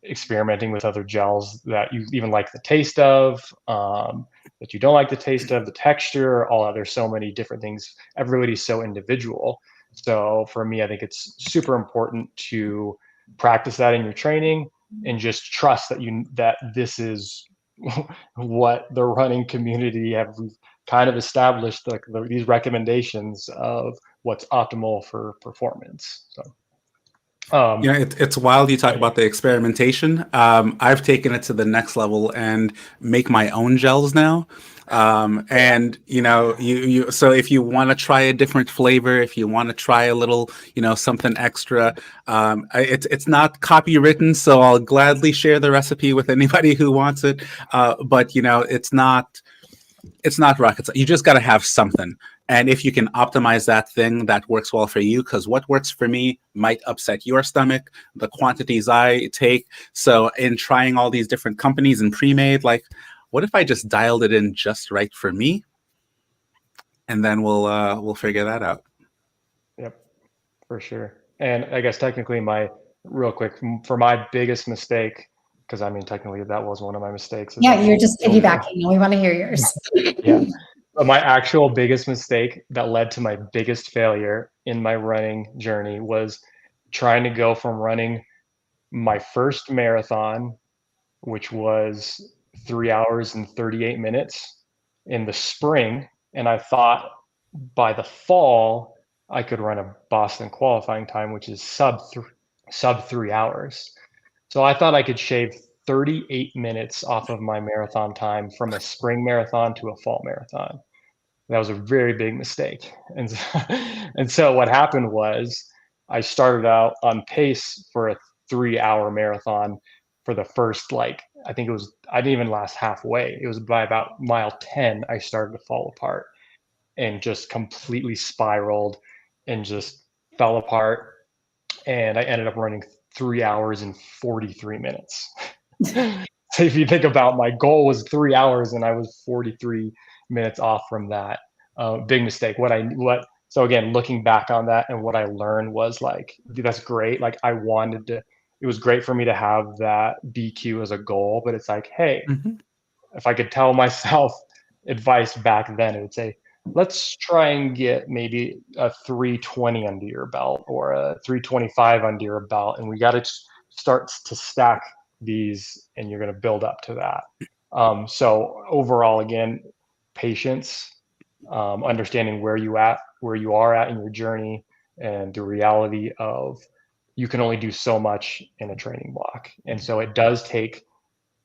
experimenting with other gels that you even like the taste of, that you don't like the taste of, the texture, all that. There's so many different things. Everybody's so individual. So for me, I think it's super important to practice that in your training and just trust that this is what the running community have kind of established, like these recommendations of what's optimal for performance. So It's wild you talk about the experimentation. I've taken it to the next level and make my own gels now. And so if you want to try a different flavor, if you want to try a little, something extra, it's not copywritten, so I'll gladly share the recipe with anybody who wants it. But it's not rocket science. You just got to have something. And if you can optimize that thing that works well for you, because what works for me might upset your stomach, the quantities I take. So in trying all these different companies and pre-made, like, what if I just dialed it in just right for me? And then we'll figure that out. Yep, for sure. And I guess technically real quick, for my biggest mistake, because I mean, technically that was one of my mistakes. Yeah, you're just piggybacking. We want to hear yours. Yeah. But my actual biggest mistake that led to my biggest failure in my running journey was trying to go from running my first marathon, which was 3 hours and 38 minutes in the spring. And I thought by the fall, I could run a Boston qualifying time, which is sub 3 hours. So I thought I could shave 38 minutes off of my marathon time from a spring marathon to a fall marathon. That was a very big mistake. And so what happened was I started out on pace for a 3 hour marathon for the first, like, I didn't even last halfway. It was by about mile 10, I started to fall apart and just completely spiraled and just fell apart. And I ended up running 3 hours and 43 minutes. So if you think about, my goal was 3 hours and I was 43 minutes off from that. Big mistake. So again, looking back on that, and what I learned was, like, that's great. Like, it was great for me to have that BQ as a goal, but it's like, hey, if I could tell myself advice back then, it would say, let's try and get maybe a 320 under your belt or a 325 under your belt. And we got to start to stack these, and you're going to build up to that. So overall, again, patience, understanding where you are at in your journey, and the reality of you can only do so much in a training block. And so it does take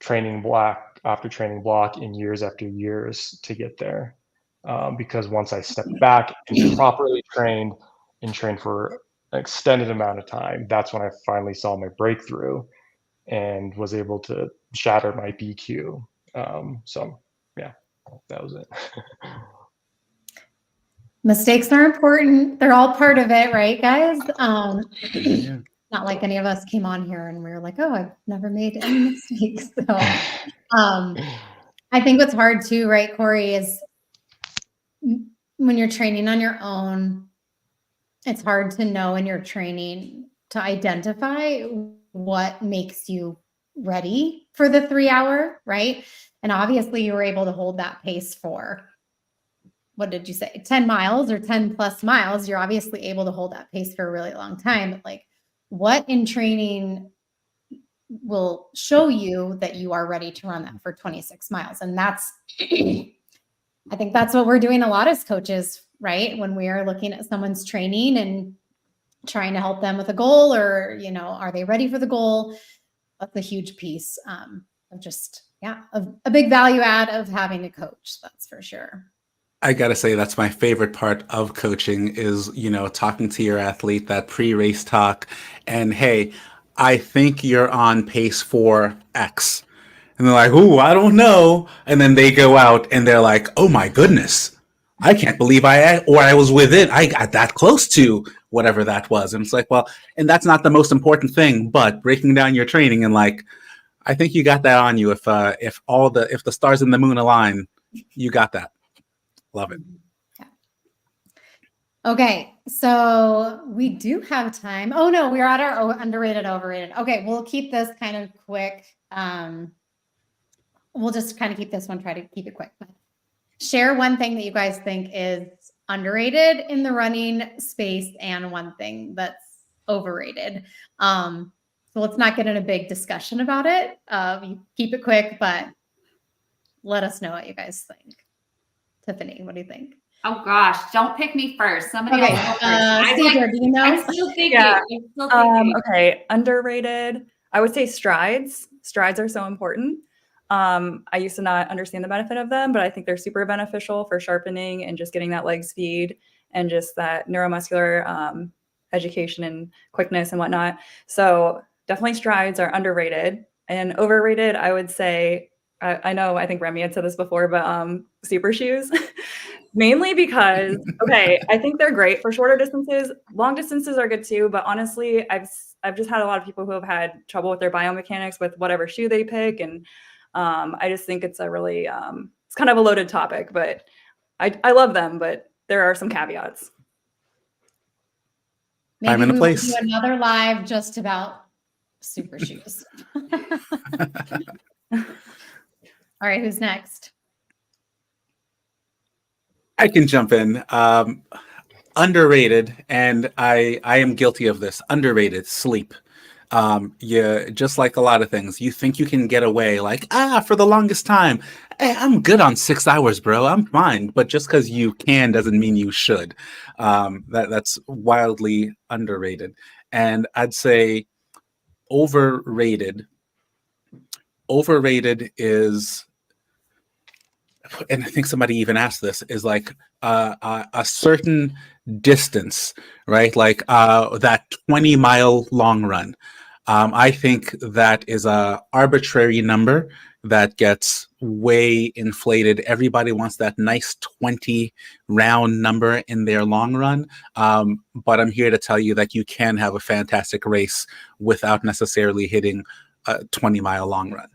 training block after training block and years after years to get there. Because once I stepped back and properly trained and trained for an extended amount of time, that's when I finally saw my breakthrough and was able to shatter my BQ. So yeah, that was it. Mistakes are important. They're all part of it, right, guys? Yeah. Not like any of us came on here and we were like, oh, I've never made any mistakes. So I think what's hard too, right, Corey, is when you're training on your own, it's hard to know in your training to identify what makes you ready for the 3 hour, right? And obviously you were able to hold that pace for, what did you say, 10 miles or 10 plus miles. You're obviously able to hold that pace for a really long time. But like, what in training will show you that you are ready to run that for 26 miles? And that's, I think that's what we're doing a lot as coaches, right? When we are looking at someone's training and trying to help them with a goal, or, are they ready for the goal? That's a huge piece of just, of a big value add of having a coach. That's for sure. I gotta say, that's my favorite part of coaching is, talking to your athlete, that pre-race talk. And hey, I think you're on pace for X. And they're like, ooh, I don't know. And then they go out and they're like, oh my goodness, I can't believe I was within, I got that close to whatever that was. And it's like, well, and that's not the most important thing, but breaking down your training and like, I think you got that on you. If the stars and the moon align, you got that. Love it. Okay, so we do have time. Oh no, we're at our underrated, overrated. Okay, we'll keep this kind of quick. We'll just kind of keep this one, try to keep it quick. Share one thing that you guys think is underrated in the running space and one thing that's overrated. So let's not get in a big discussion about it. You keep it quick, but let us know what you guys think. Tiffany, what do you think? Oh gosh, don't pick me first. Somebody Okay, else go first. Cedra, do you know? I'm still thinking. Yeah. I'm still thinking. Okay, underrated. I would say strides. Strides are so important. I used to not understand the benefit of them, but I think they're super beneficial for sharpening and just getting that leg speed and just that neuromuscular education and quickness and whatnot. So definitely strides are underrated. And overrated, I would say, I think Remy had said this before, but super shoes. Mainly because, okay, I think they're great for shorter distances. Long distances are good too, but honestly, I've just had a lot of people who have had trouble with their biomechanics with whatever shoe they pick, and I just think it's a really it's kind of a loaded topic. But I love them, but there are some caveats. Maybe Time and a we will place. do another live just about super shoes. All right, who's next? I can jump in. Underrated, and I am guilty of this. Underrated sleep. You just like a lot of things. You think you can get away, like for the longest time. Hey, I'm good on 6 hours, bro. I'm fine. But just because you can doesn't mean you should. That's wildly underrated. And I'd say overrated. Overrated is, and I think somebody even asked this, is like a certain distance, right? Like that 20-mile long run. I think that is a arbitrary number that gets way inflated. Everybody wants that nice 20 round number in their long run. But I'm here to tell you that you can have a fantastic race without necessarily hitting a 20-mile long run.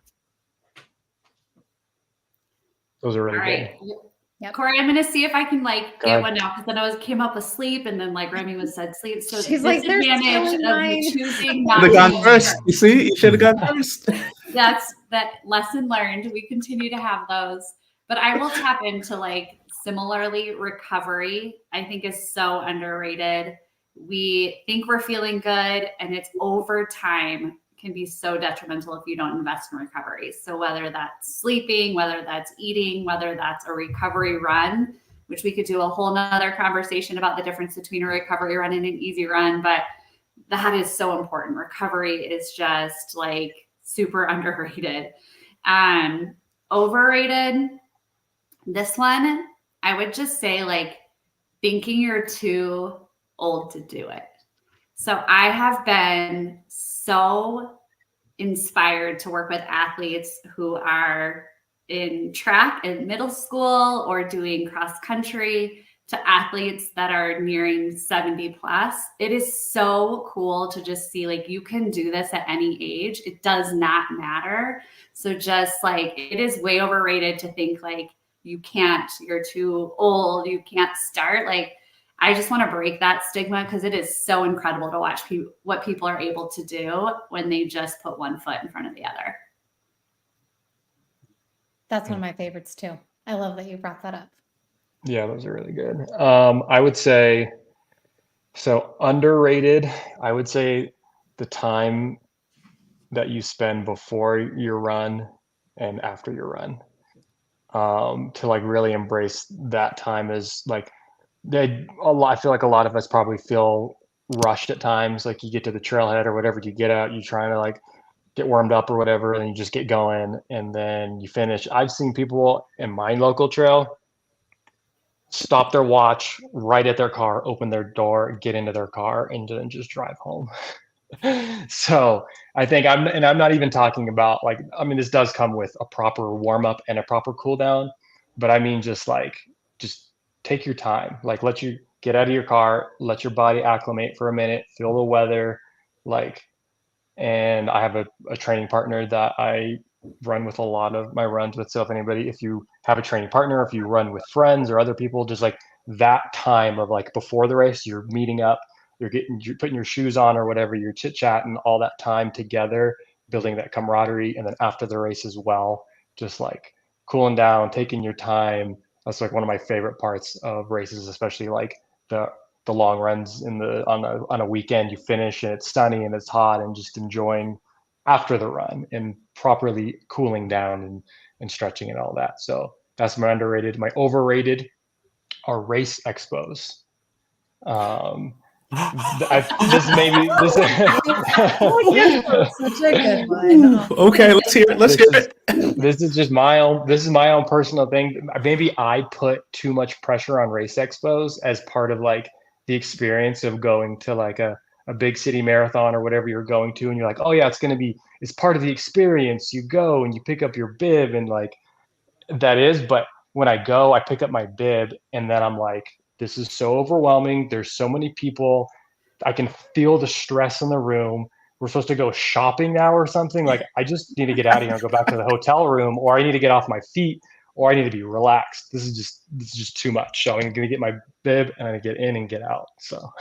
Those are really All right. good. Yep. Corey, I'm gonna see if I can like Go get ahead. one now because then I came up with sleep and then like Remy was said sleep. So She's like, "They're disadvantage stealing of mine." me choosing Should not have to gone go first. You see, you should have gone first. That's that lesson learned. We continue to have those. But I will tap into like similarly recovery, I think is so underrated. We think we're feeling good and it's over time can be so detrimental if you don't invest in recovery. So whether that's sleeping, whether that's eating, whether that's a recovery run, which we could do a whole nother conversation about the difference between a recovery run and an easy run, but that is so important. Recovery is just like super underrated. Overrated, this one, I would just say like thinking you're too old to do it. So I have been so inspired to work with athletes who are in track in middle school or doing cross country to athletes that are nearing 70 plus. It is so cool to just see like you can do this at any age. It does not matter. So just like it is way overrated to think like you can't, you're too old, you can't start. Like I just want to break that stigma because it is so incredible to watch what people are able to do when they just put one foot in front of the other. That's one of my favorites too. I love that you brought that up. Yeah, those are really good. I would say, so underrated, I would say the time that you spend before your run and after your run, to like really embrace that time is like, I feel like a lot of us probably feel rushed at times. Like you get to the trailhead or whatever, you get out, you're trying to like get warmed up or whatever, and you just get going and then you finish. I've seen people in my local trail stop their watch right at their car, open their door, get into their car, and then just drive home. So I think I'm not even talking about like, I mean, this does come with a proper warm up and a proper cool down, but I mean, just take your time, like let you get out of your car, let your body acclimate for a minute, feel the weather, like, and I have a training partner that I run with a lot of my runs with. So if you have a training partner, if you run with friends or other people, just like that time of like before the race, you're meeting up, you're putting your shoes on or whatever, you're chit chatting all that time together, building that camaraderie. And then after the race as well, just like cooling down, taking your time. That's like one of my favorite parts of races, especially like the the long runs on a weekend. You finish and it's sunny and it's hot, and just enjoying after the run and properly cooling down and stretching and all that. So that's my underrated. My overrated are race expos. um this maybe this Such a good one. Okay, let's hear it. Let's this hear is it. this is just my own this is my own personal thing. Maybe I put too much pressure on race expos as part of like the experience of going to like a big city marathon or whatever you're going to, and you're like, oh yeah, it's part of the experience. You go and you pick up your bib and like that is, but when I go, I pick up my bib and then I'm like, this is so overwhelming. There's so many people. I can feel the stress in the room. We're supposed to go shopping now or something. Like, I just need to get out of here and go back to the hotel room, or I need to get off my feet, or I need to be relaxed. This is just too much. So I'm going to get my bib and I'm going to get in and get out. So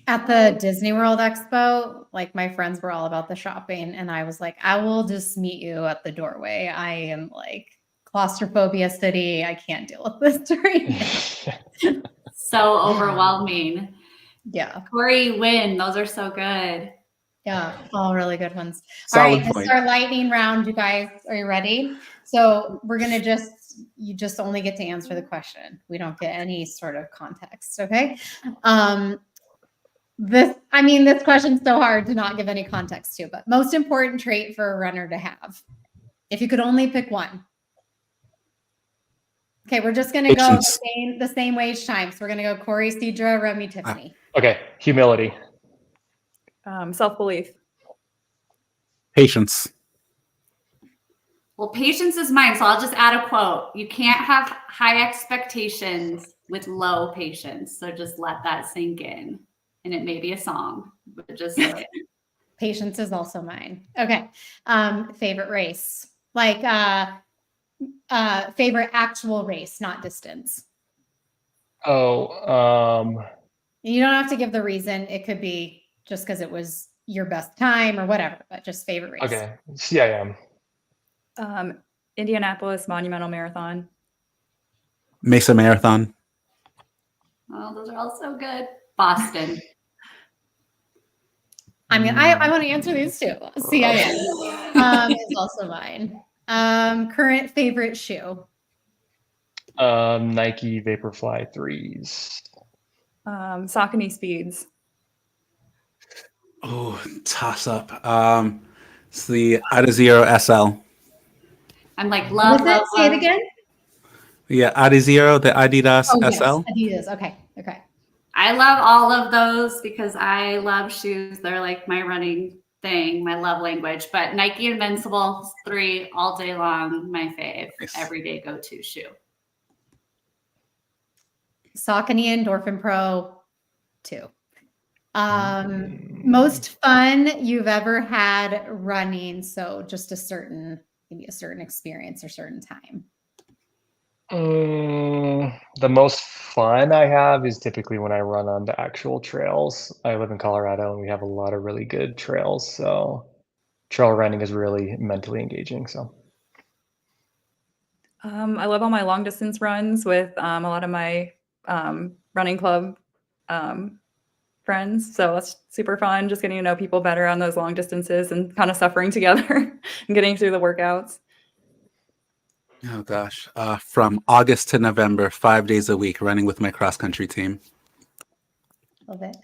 At the Disney World Expo, like my friends were all about the shopping, and I was like, I will just meet you at the doorway. I am like claustrophobia city. I can't deal with this right now. So overwhelming. Yeah. Corey, win. Those are so good. Yeah, all really good ones. Solid all right, this point. is our lightning round, you guys. Are you ready? So we're gonna you just only get to answer the question. We don't get any sort of context, okay? This question's so hard to not give any context to, but most important trait for a runner to have, if you could only pick one. Okay, we're just gonna go the same way each time. So we're gonna go Corey, Cedra, Remy, Tiffany. okay, humility. Self-belief. Patience. Well, patience is mine, so I'll just add a quote. You can't have high expectations with low patience. So just let that sink in. And it may be a song, but just say it. Patience is also mine. Okay. Favorite race. Like favorite actual race, not distance. Oh, You don't have to give the reason. It could be just because it was your best time or whatever, but just favorite race. okay. CIM. Indianapolis Monumental Marathon. Mesa Marathon. Oh, those are all so good. Boston. I mean, I want to answer these too. CIM is also mine. Current favorite shoe. Nike Vaporfly 3s. Saucony Speeds. Oh, toss up. It's the Adizero SL. I'm like, love, love, Say it love. again. Yeah, Adizero, the Adidas SL. Yes, Adidas. Okay. I love all of those because I love shoes. They're like my running thing, my love language. But Nike Invincible 3 all day long, my fave, Nice. everyday go-to shoe. Saucony Endorphin Pro 2. Most fun you've ever had running. So just maybe a certain experience or certain time. The most fun I have is typically when I run on the actual trails. I live in Colorado and we have a lot of really good trails. So trail running is really mentally engaging. So I love all my long distance runs with a lot of my running club friends. So it's super fun just getting to know people better on those long distances and kind of suffering together and getting through the workouts. Oh gosh. From August to November, 5 days a week, running with my cross country team. Love it.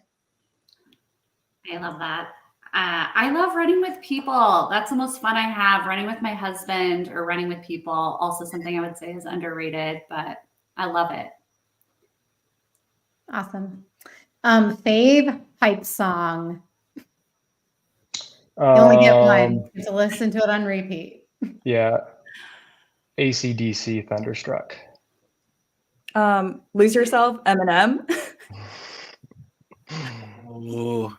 I love that. I love running with people. That's the most fun I have. Running with my husband or running with people. Also something I would say is underrated, but I love it. Awesome. Fave hype song? You only get one. You have to listen to it on repeat. Yeah. AC/DC Thunderstruck. Lose Yourself, Eminem. Oh,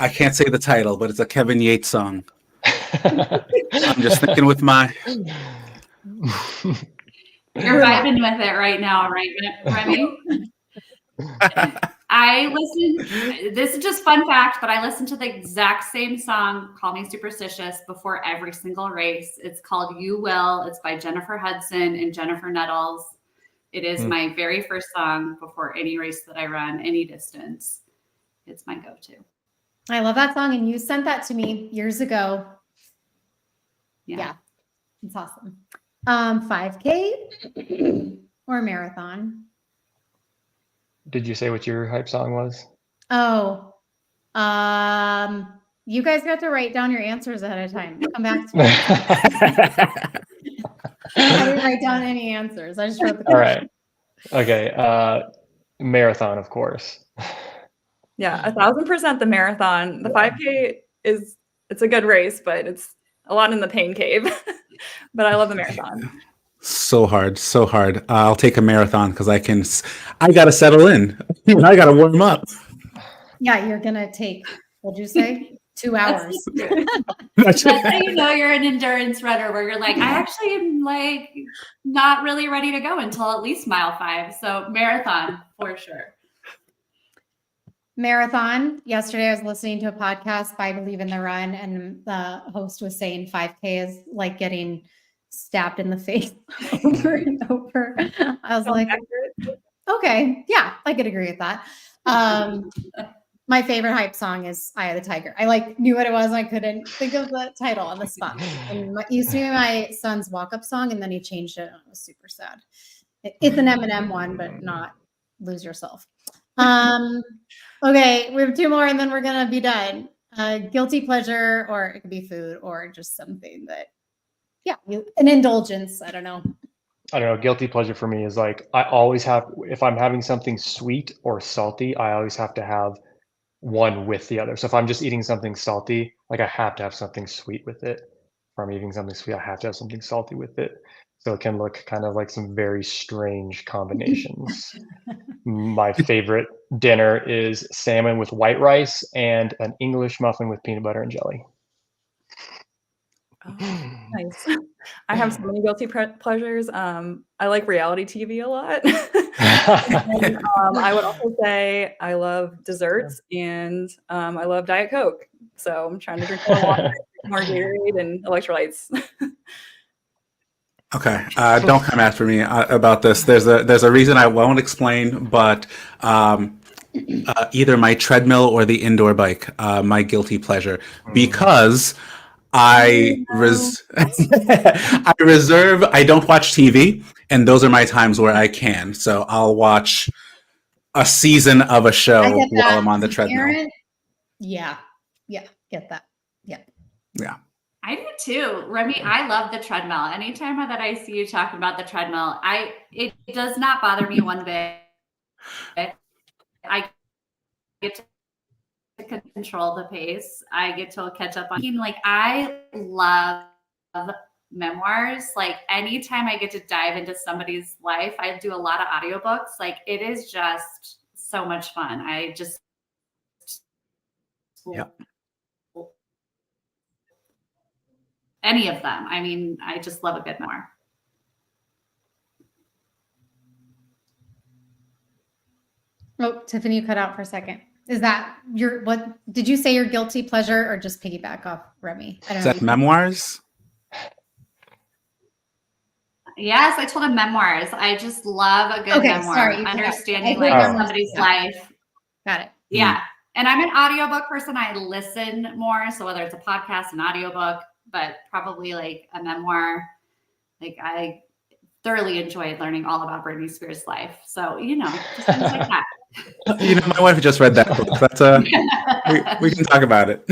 I can't say the title, but it's a Kevin Yates song. I'm just thinking with my. You're vibing with it right now, right, Remy? I listen. This is just fun fact, but I listen to the exact same song, Call Me Superstitious, before every single race. It's called You Will. It's by Jennifer Hudson and Jennifer Nettles. It is my very first song before any race that I run, any distance. It's my go-to. I love that song, and you sent that to me years ago. Yeah, it's awesome. 5K or marathon? Did you say what your hype song was? Oh, you guys got to write down your answers ahead of time. Come back to me. I didn't write down any answers. I just wrote the question. All right. Okay. Marathon, of course. Yeah, 1,000% the marathon. The 5K it's a good race, but it's a lot in the pain cave. But I love the marathon. So hard. I'll take a marathon because I got to settle in. I got to warm up. Yeah, you're going to take, what'd you say? 2 hours. That's how you know you're an endurance runner, where you're like, I actually am like not really ready to go until at least mile 5. So marathon for sure. Marathon. Yesterday I was listening to a podcast by Believe in the Run, and the host was saying 5K is like getting stabbed in the face over and over. I was like, okay, yeah, I could agree with that. My favorite hype song is Eye of the Tiger. I knew what it was. I couldn't think of the title on the spot. And it used to be my son's walk-up song, and then he changed it, and it was super sad. It's an Eminem one, but not Lose Yourself. Okay, we have 2 more, and then we're gonna be done. Guilty pleasure, or it could be food, or just something that, an indulgence. I don't know. Guilty pleasure for me is like, I always have, if I'm having something sweet or salty, I always have to have one with the other. So if I'm just eating something salty, like I have to have something sweet with it. If I'm eating something sweet, I have to have something salty with it. So it can look kind of like some very strange combinations. My favorite dinner is salmon with white rice and an English muffin with peanut butter and jelly. Oh, nice. I have so many guilty pleasures. I like reality TV a lot. And, I would also say I love desserts, and I love Diet Coke. So I'm trying to drink more water, more Gatorade, and electrolytes. Okay, don't come after me about this. There's a reason I won't explain, but either my treadmill or the indoor bike, my guilty pleasure, because I reserve. I don't watch TV, and those are my times where I can. So I'll watch a season of a show while I'm on the treadmill. Aaron? Yeah, get that. Yeah. I do too, Remy. I love the treadmill. Anytime that I see you talking about the treadmill, it does not bother me one bit. I get to control the pace. I get to catch up on. Like, I love memoirs. Like, anytime I get to dive into somebody's life, I do a lot of audiobooks. Like, it is just so much fun. I just any of them. I mean, I just love a good memoir. Oh, Tiffany, you cut out for a second. Is that what did you say your guilty pleasure, or just piggyback off Remy? I don't know. Is that memoirs? Yes, I told him memoirs. I just love a good memoir. Sorry, understanding like somebody's life. Got it. Yeah. And I'm an audiobook person. I listen more. So whether it's a podcast, an audiobook, but probably like a memoir, like I thoroughly enjoyed learning all about Britney Spears' life. So, just things like that. My wife just read that book. That's we can talk about it.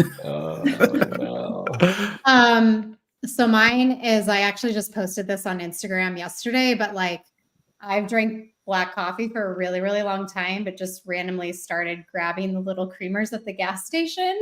So mine is, I actually just posted this on Instagram yesterday, but like I've drank black coffee for a really, really long time, but just randomly started grabbing the little creamers at the gas station,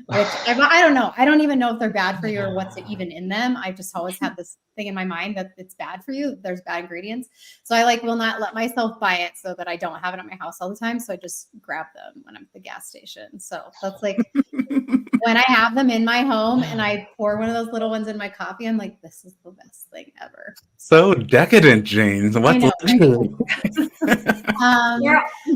which I don't know. I don't even know if they're bad for you or what's even in them. I just always had this thing in my mind that it's bad for you. There's bad ingredients. So I will not let myself buy it so that I don't have it at my house all the time. So I just grab them when I'm at the gas station. So that's when I have them in my home and I pour one of those little ones in my coffee, I'm like, this is the best thing ever. So decadent, Jane. What luxury.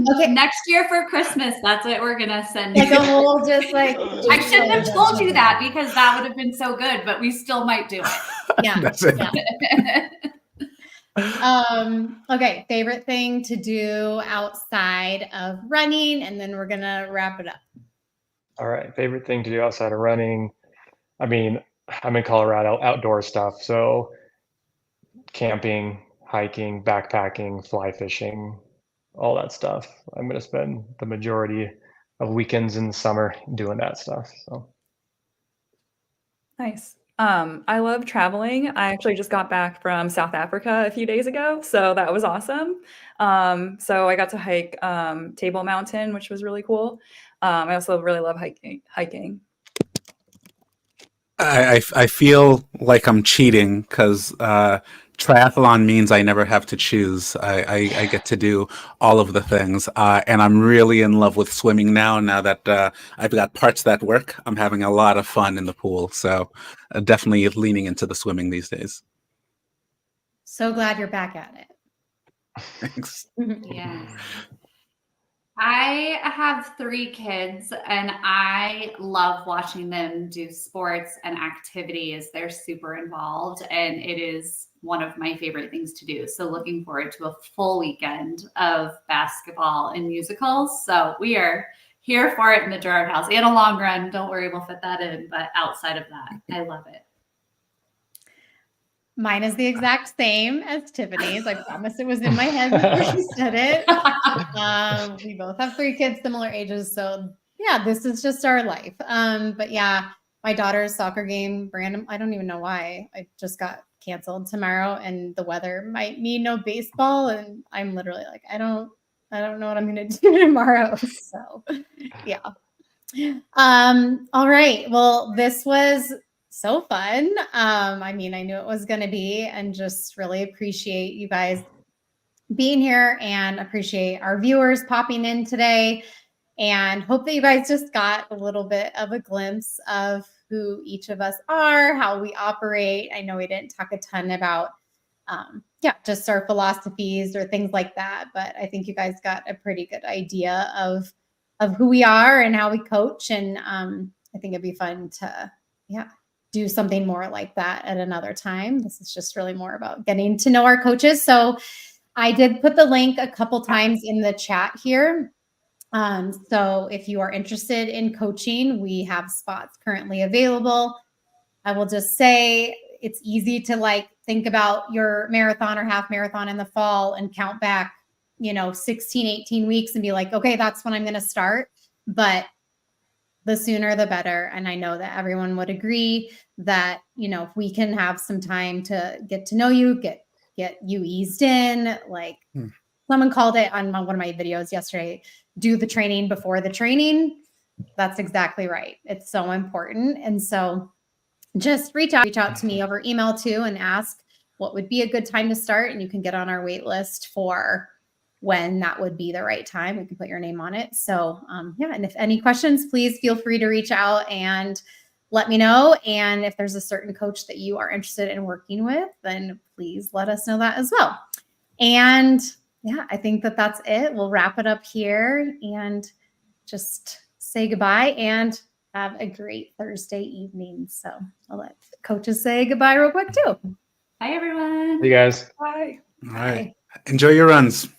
Okay. Next year for Christmas, that's what we're gonna send Like you. a whole just I shouldn't have told you that because that would have been so good, but we still might do it. Yeah. That's it. Yeah. Okay. Favorite thing to do outside of running, and then we're gonna wrap it up. All right. Favorite thing to do outside of running. I mean, I'm in Colorado, outdoor stuff. So camping, hiking, backpacking, fly fishing, all that stuff. I'm going to spend the majority of weekends in the summer doing that stuff. So Nice. I love traveling. I actually just got back from South Africa a few days ago, so that was awesome. So I got to hike Table Mountain, which was really cool. I also really love hiking. I feel like I'm cheating because triathlon means I never have to choose. I get to do all of the things, and I'm really in love with swimming now. Now that I've got parts that work, I'm having a lot of fun in the pool. So definitely leaning into the swimming these days. So glad you're back at it. Thanks. Yes. I have 3 kids and I love watching them do sports and activities. They're super involved and it is one of my favorite things to do. So looking forward to a full weekend of basketball and musicals. So we are here for it in the Girard house and a long run. Don't worry, we'll fit that in. But outside of that, I love it. Mine is the exact same as Tiffany's. I promise it was in my head before she said it. We both have 3 kids, similar ages. So yeah, this is just our life. But yeah, my daughter's soccer game, random. I don't even know why. I just got canceled tomorrow and the weather might mean no baseball. And I'm literally like, I don't know what I'm going to do tomorrow. So yeah. All right. Well, this was so fun. I mean, I knew it was going to be, and just really appreciate you guys being here and appreciate our viewers popping in today, and hope that you guys just got a little bit of a glimpse of who each of us are, how we operate. I know we didn't talk a ton about just our philosophies or things like that, but I think you guys got a pretty good idea of who we are and how we coach. And I think it'd be fun to do something more like that at another time. This is just really more about getting to know our coaches. So I did put the link a couple times in the chat here. So if you are interested in coaching, we have spots currently available. I will just say it's easy to think about your marathon or half marathon in the fall and count back 16, 18 weeks and be like, okay, that's when I'm going to start. But the sooner the better. And I know that everyone would agree that, if we can have some time to get to know you, get you eased in, someone called it on one of my videos yesterday, do the training before the training. That's exactly right. It's so important. And so just reach out to me over email too and ask what would be a good time to start. And you can get on our wait list for when that would be the right time. We can put your name on it. So and if any questions, please feel free to reach out and let me know. And if there's a certain coach that you are interested in working with, then please let us know that as well. And I think that's it. We'll wrap it up here and just say goodbye and have a great Thursday evening. So I'll let coaches say goodbye real quick too. Bye, everyone. you guys. Bye. All right. Enjoy your runs.